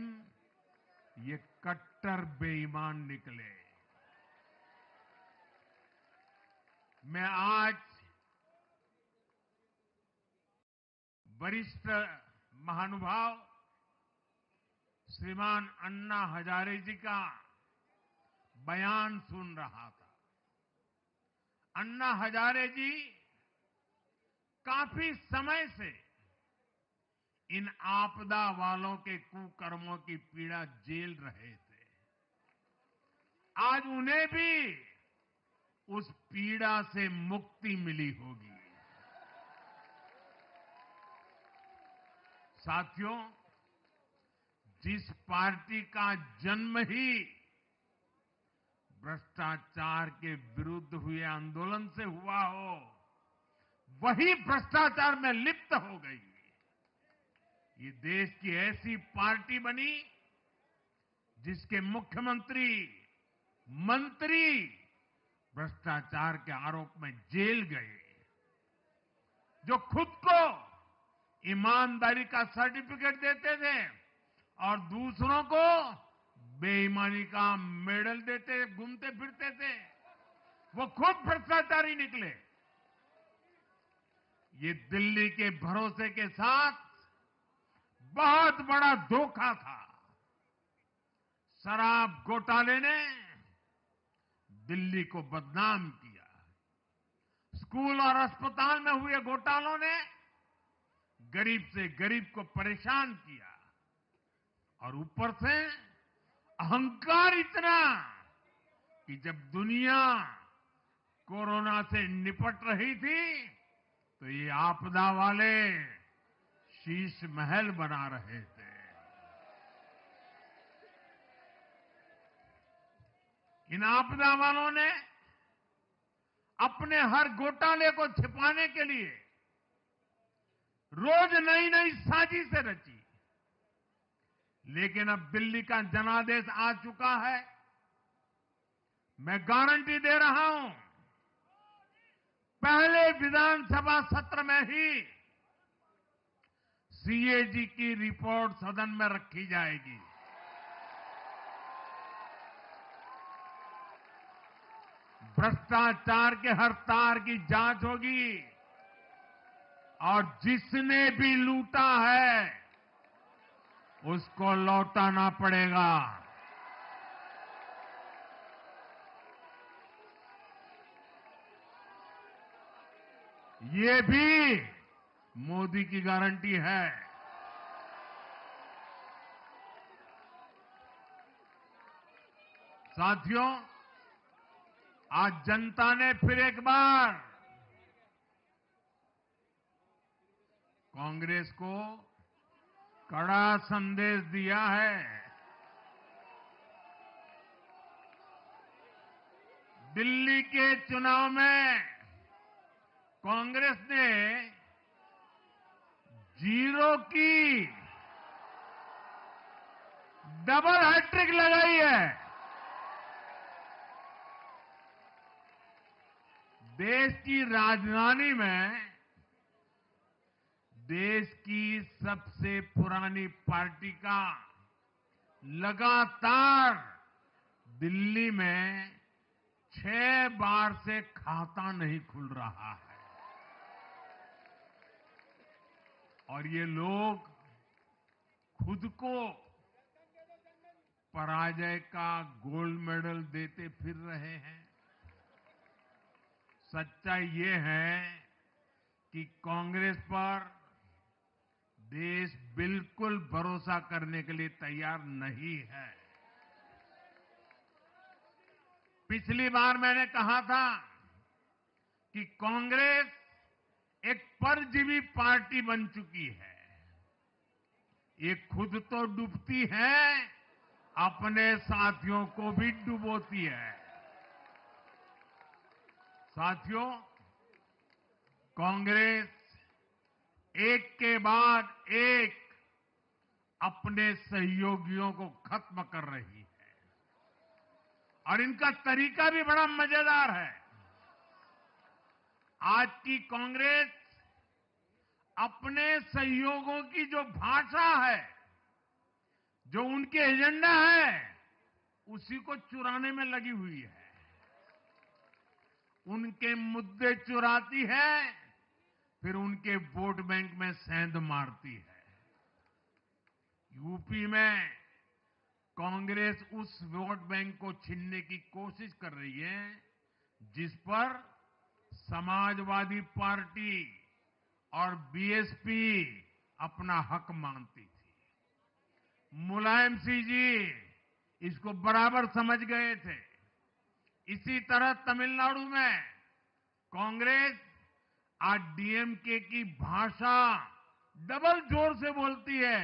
ये कट्टर बेईमान निकले। मैं आज वरिष्ठ महानुभाव श्रीमान अन्ना हजारे जी का बयान सुन रहा था। अन्ना हजारे जी काफी समय से इन आपदा वालों के कुकर्मों की पीड़ा झेल रहे थे। आज उन्हें भी उस पीड़ा से मुक्ति मिली होगी। साथियों, जिस पार्टी का जन्म ही भ्रष्टाचार के विरुद्ध हुए आंदोलन से हुआ हो, वही भ्रष्टाचार में लिप्त हो गई। ये देश की ऐसी पार्टी बनी जिसके मुख्यमंत्री, मंत्री भ्रष्टाचार के आरोप में जेल गए, जो खुद को ईमानदारी का सर्टिफिकेट देते थे और दूसरों को बेईमानी का मेडल देते घूमते फिरते थे, वो खुद भ्रष्टाचारी निकले। ये दिल्ली के भरोसे के साथ बहुत बड़ा धोखा था। शराब घोटाले ने दिल्ली को बदनाम किया। स्कूल और अस्पताल में हुए घोटालों ने गरीब से गरीब को परेशान किया, और ऊपर से अहंकार इतना कि जब दुनिया कोरोना से निपट रही थी तो ये आपदा वाले शीश महल बना रहे थे। इन आपदा वालों ने अपने हर घोटाले को छिपाने के लिए रोज नई नई साजिशें रची, लेकिन अब दिल्ली का जनादेश आ चुका है। मैं गारंटी दे रहा हूं, पहले विधानसभा सत्र में ही सीएजी की रिपोर्ट सदन में रखी जाएगी। भ्रष्टाचार के हर तार की जांच होगी, और जिसने भी लूटा है उसको लौटाना पड़ेगा। ये भी मोदी की गारंटी है। साथियों, आज जनता ने फिर एक बार कांग्रेस को कड़ा संदेश दिया है। दिल्ली के चुनाव में कांग्रेस ने 0 की डबल हैट्रिक लगाई है। देश की राजधानी में देश की सबसे पुरानी पार्टी का लगातार दिल्ली में 6 बार से खाता नहीं खुल रहा है और ये लोग खुद को पराजय का गोल्ड मेडल देते फिर रहे हैं। सच्चाई ये है कि कांग्रेस पर देश बिल्कुल भरोसा करने के लिए तैयार नहीं है। पिछली बार मैंने कहा था कि कांग्रेस एक परजीवी पार्टी बन चुकी है। ये खुद तो डूबती है, अपने साथियों को भी डुबोती है। साथियों, कांग्रेस एक के बाद एक अपने सहयोगियों को खत्म कर रही है और इनका तरीका भी बड़ा मजेदार है। आज की कांग्रेस अपने सहयोगों की जो भाषा है, जो उनके एजेंडा है, उसी को चुराने में लगी हुई है। उनके मुद्दे चुराती है, फिर उनके वोट बैंक में सेंध मारती है। यूपी में कांग्रेस उस वोट बैंक को छीनने की कोशिश कर रही है जिस पर समाजवादी पार्टी और बीएसपी अपना हक मानती थी। मुलायम सिंह जी इसको बराबर समझ गए थे। इसी तरह तमिलनाडु में कांग्रेस आज डीएमके की भाषा डबल जोर से बोलती है।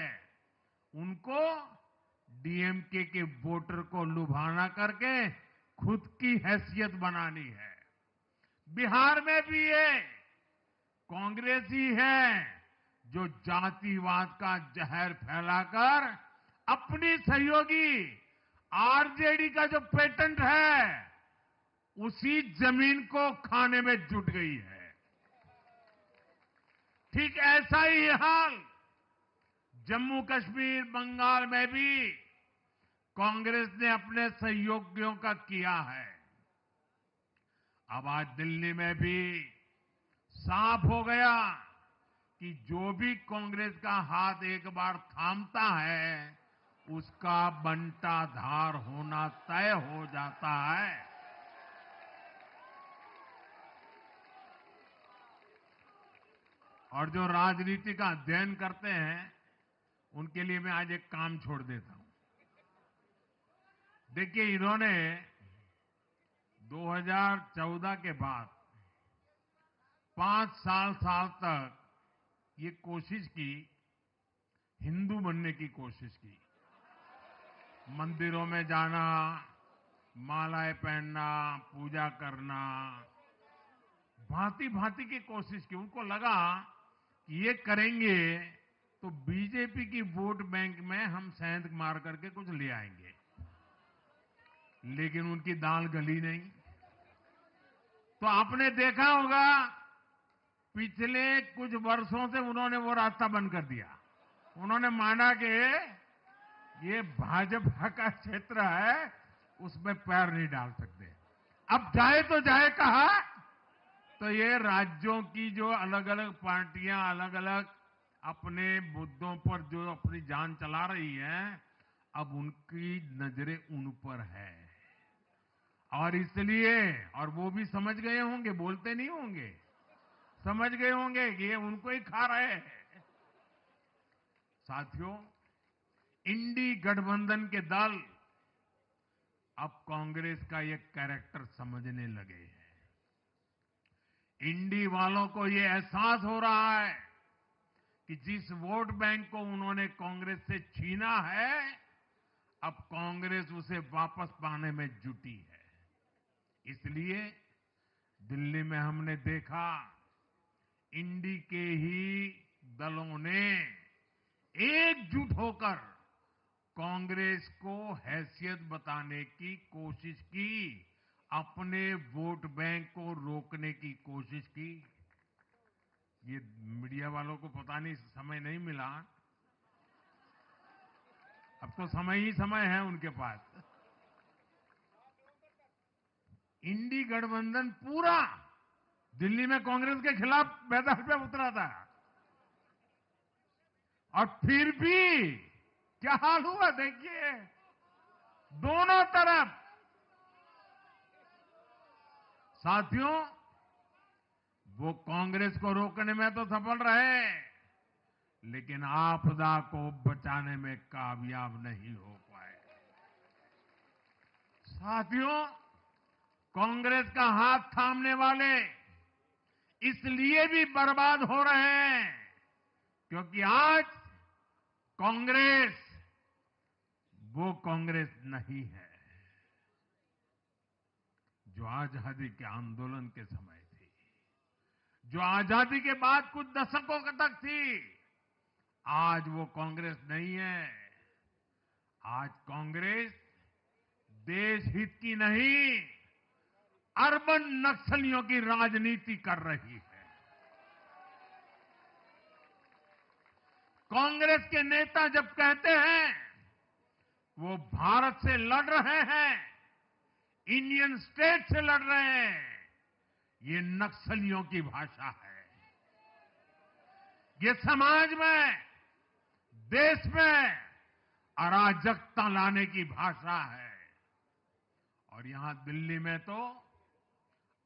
उनको डीएमके के वोटर को लुभाना करके खुद की हैसियत बनानी है। बिहार में भी ये कांग्रेस ही है जो जातिवाद का जहर फैलाकर अपनी सहयोगी आरजेडी का जो पेटेंट है उसी जमीन को खाने में जुट गई है। ठीक ऐसा ही हाल जम्मू कश्मीर, बंगाल में भी कांग्रेस ने अपने सहयोगियों का किया है। अब आज दिल्ली में भी साफ हो गया कि जो भी कांग्रेस का हाथ एक बार थामता है उसका बंटाधार होना तय हो जाता है। और जो राजनीति का अध्ययन करते हैं उनके लिए मैं आज एक काम छोड़ देता हूं। देखिए, इन्होंने 2014 के बाद 5 साल तक ये कोशिश की, हिंदू बनने की कोशिश की। मंदिरों में जाना, मालाएं पहनना, पूजा करना, भांति भांति की कोशिश की। उनको लगा कि ये करेंगे तो बीजेपी की वोट बैंक में हम सेंध मार करके कुछ ले आएंगे, लेकिन उनकी दाल गली नहीं। तो आपने देखा होगा पिछले कुछ वर्षों से उन्होंने वो रास्ता बंद कर दिया। उन्होंने माना कि ये भाजपा का क्षेत्र है, उसमें पैर नहीं डाल सकते। अब जाए तो जाए कहा, तो ये राज्यों की जो अलग अलग पार्टियां अलग अलग अपने मुद्दों पर जो अपनी जान चला रही हैं, अब उनकी नजरें उन पर है। और इसलिए, और वो भी समझ गए होंगे, बोलते नहीं होंगे, समझ गए होंगे कि ये उनको ही खा रहे हैं। साथियों, इंडी गठबंधन के दल अब कांग्रेस का ये कैरेक्टर समझने लगे हैं। इंडी वालों को ये एहसास हो रहा है कि जिस वोट बैंक को उन्होंने कांग्रेस से छीना है, अब कांग्रेस उसे वापस पाने में जुटी है। इसलिए दिल्ली में हमने देखा, इंडी के ही दलों ने एकजुट होकर कांग्रेस को हैसियत बताने की कोशिश की, अपने वोट बैंक को रोकने की कोशिश की। ये मीडिया वालों को पता नहीं, समय नहीं मिला। अब तो समय ही समय है उनके पास। इंडी गठबंधन पूरा दिल्ली में कांग्रेस के खिलाफ मैदान पे उतरा था, और फिर भी क्या हाल हुआ देखिए, दोनों तरफ। साथियों, वो कांग्रेस को रोकने में तो सफल रहे, लेकिन आपदा को बचाने में कामयाब नहीं हो पाए। साथियों, कांग्रेस का हाथ थामने वाले इसलिए भी बर्बाद हो रहे हैं क्योंकि आज कांग्रेस वो कांग्रेस नहीं है जो आजादी के आंदोलन के समय थी, जो आजादी के बाद कुछ दशकों तक थी। आज वो कांग्रेस नहीं है। आज कांग्रेस देश हित की नहीं, अर्बन नक्सलियों की राजनीति कर रही है। कांग्रेस के नेता जब कहते हैं वो भारत से लड़ रहे हैं, इंडियन स्टेट से लड़ रहे हैं, ये नक्सलियों की भाषा है। ये समाज में, देश में अराजकता लाने की भाषा है। और यहां दिल्ली में तो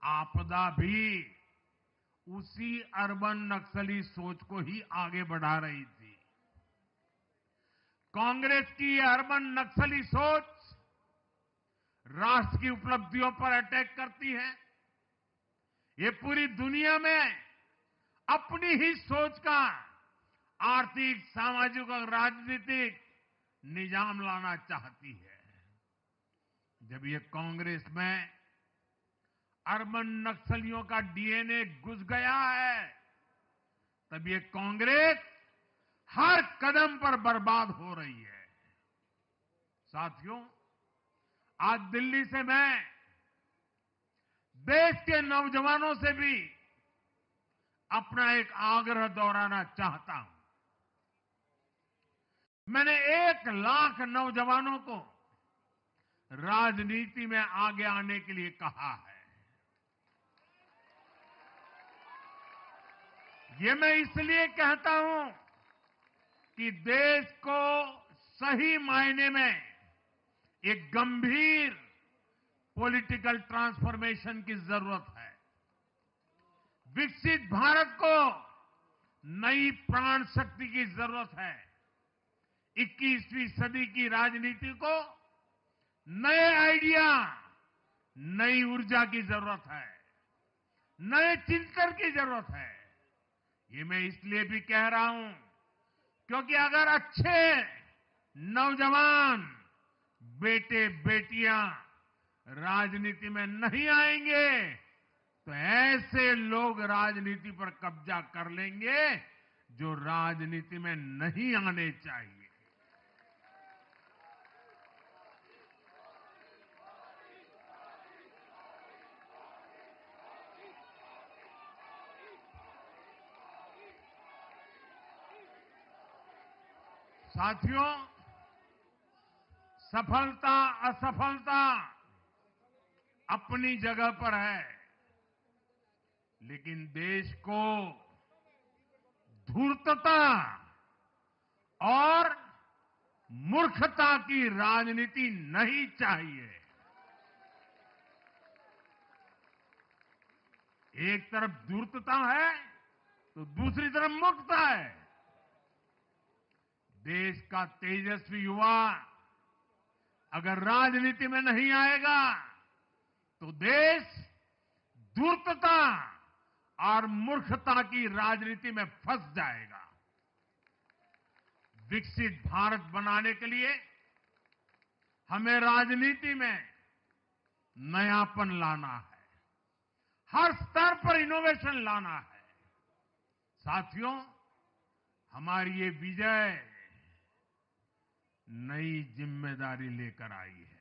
आपदा भी उसी अर्बन नक्सली सोच को ही आगे बढ़ा रही थी। कांग्रेस की अर्बन नक्सली सोच राष्ट्र की उपलब्धियों पर अटैक करती है। ये पूरी दुनिया में अपनी ही सोच का आर्थिक, सामाजिक और राजनीतिक निजाम लाना चाहती है। जब ये कांग्रेस में अर्बन नक्सलियों का डीएनए घुस गया है, तब ये कांग्रेस हर कदम पर बर्बाद हो रही है। साथियों, आज दिल्ली से मैं देश के नौजवानों से भी अपना एक आग्रह दोहराना चाहता हूं। मैंने 1 लाख नौजवानों को राजनीति में आगे आने के लिए कहा है। ये मैं इसलिए कहता हूं कि देश को सही मायने में एक गंभीर पॉलिटिकल ट्रांसफॉर्मेशन की जरूरत है। विकसित भारत को नई प्राण शक्ति की जरूरत है। 21वीं सदी की राजनीति को नए आइडिया, नई ऊर्जा की जरूरत है, नए चिंतन की जरूरत है। ये मैं इसलिए भी कह रहा हूं क्योंकि अगर अच्छे नौजवान बेटे बेटियां राजनीति में नहीं आएंगे तो ऐसे लोग राजनीति पर कब्जा कर लेंगे जो राजनीति में नहीं आने चाहिए। साथियों, सफलता असफलता अपनी जगह पर है, लेकिन देश को धूर्तता और मूर्खता की राजनीति नहीं चाहिए। एक तरफ धूर्तता है तो दूसरी तरफ मुफ्त है। देश का तेजस्वी युवा अगर राजनीति में नहीं आएगा तो देश धूर्तता और मूर्खता की राजनीति में फंस जाएगा। विकसित भारत बनाने के लिए हमें राजनीति में नयापन लाना है, हर स्तर पर इनोवेशन लाना है। साथियों, हमारी ये विजय नई जिम्मेदारी लेकर आई है।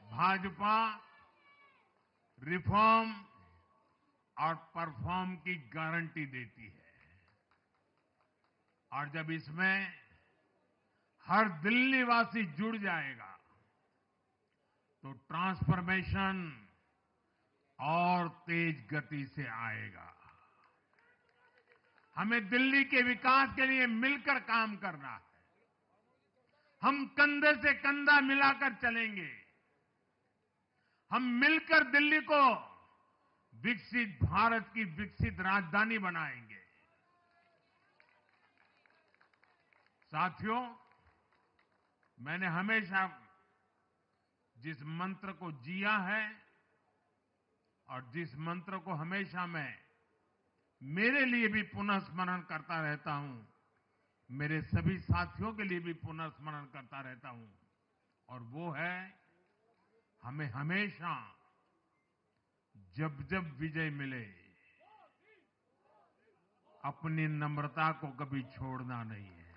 भाजपा रिफॉर्म और परफॉर्म की गारंटी देती है और जब इसमें हर दिल्ली वासी जुड़ जाएगा तो ट्रांसफॉर्मेशन और तेज गति से आएगा। हमें दिल्ली के विकास के लिए मिलकर काम करना है। हम कंधे से कंधा मिलाकर चलेंगे। हम मिलकर दिल्ली को विकसित भारत की विकसित राजधानी बनाएंगे। साथियों, मैंने हमेशा जिस मंत्र को जिया है और जिस मंत्र को हमेशा मैं मेरे लिए भी पुनः स्मरण करता रहता हूं, मेरे सभी साथियों के लिए भी पुनः स्मरण करता रहता हूं, और वो है हमें हमेशा जब जब विजय मिले अपनी नम्रता को कभी छोड़ना नहीं है,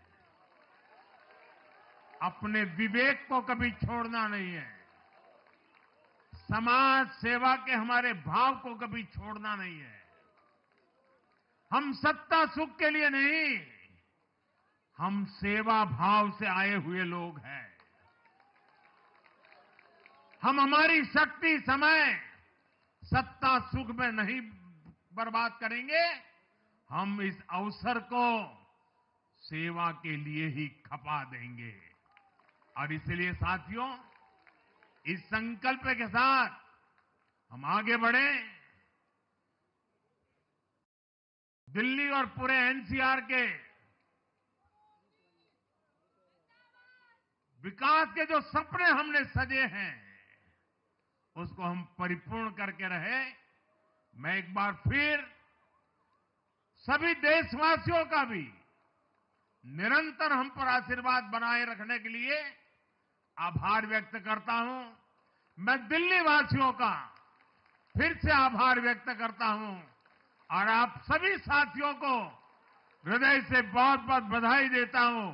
अपने विवेक को कभी छोड़ना नहीं है, समाज सेवा के हमारे भाव को कभी छोड़ना नहीं है। हम सत्ता सुख के लिए नहीं, हम सेवा भाव से आए हुए लोग हैं। हम हमारी शक्ति समय सत्ता सुख में नहीं बर्बाद करेंगे, हम इस अवसर को सेवा के लिए ही खपा देंगे। और इसलिए साथियों, इस संकल्प के साथ हम आगे बढ़े। दिल्ली और पूरे एनसीआर के विकास के जो सपने हमने सजे हैं उसको हम परिपूर्ण करके रहे। मैं एक बार फिर सभी देशवासियों का भी निरंतर हम पर आशीर्वाद बनाए रखने के लिए आभार व्यक्त करता हूं। मैं दिल्ली वासियों का फिर से आभार व्यक्त करता हूं और आप सभी साथियों को हृदय से बहुत बहुत बधाई देता हूं।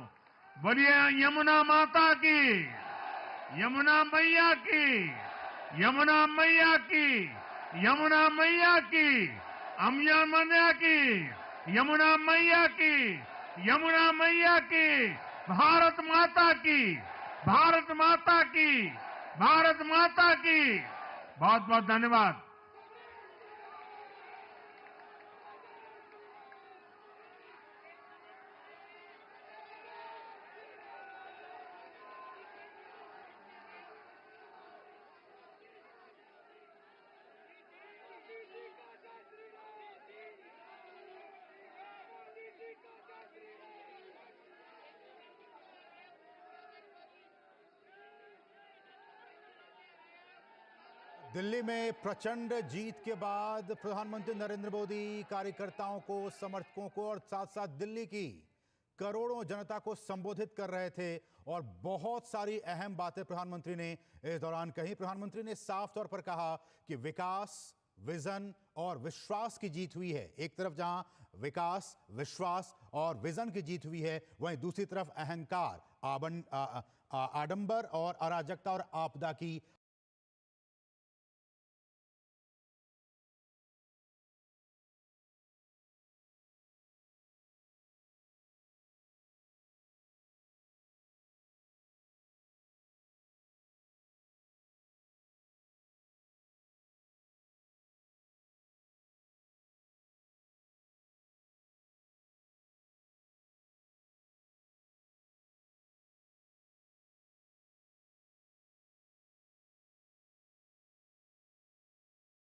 बोलिए यमुना माता की, यमुना मैया की, यमुना मैया की, यमुना मैया की, यमुना की, यमुना मैया की, यमुना मैया की, भारत माता की, भारत माता की, भारत माता की। बहुत बहुत धन्यवाद। दिल्ली में प्रचंड जीत के बाद प्रधानमंत्री नरेंद्र मोदी कार्यकर्ताओं को, समर्थकों को और साथ साथ दिल्ली की करोड़ों जनता को संबोधित कर रहे थे और बहुत सारी अहम बातें प्रधानमंत्री ने इस दौरान कही। प्रधानमंत्री ने साफ तौर पर कहा कि विकास, विजन और विश्वास की जीत हुई है। एक तरफ जहां विकास, विश्वास और विजन की जीत हुई है, वहीं दूसरी तरफ अहंकार, आडंबर और अराजकता और आपदा की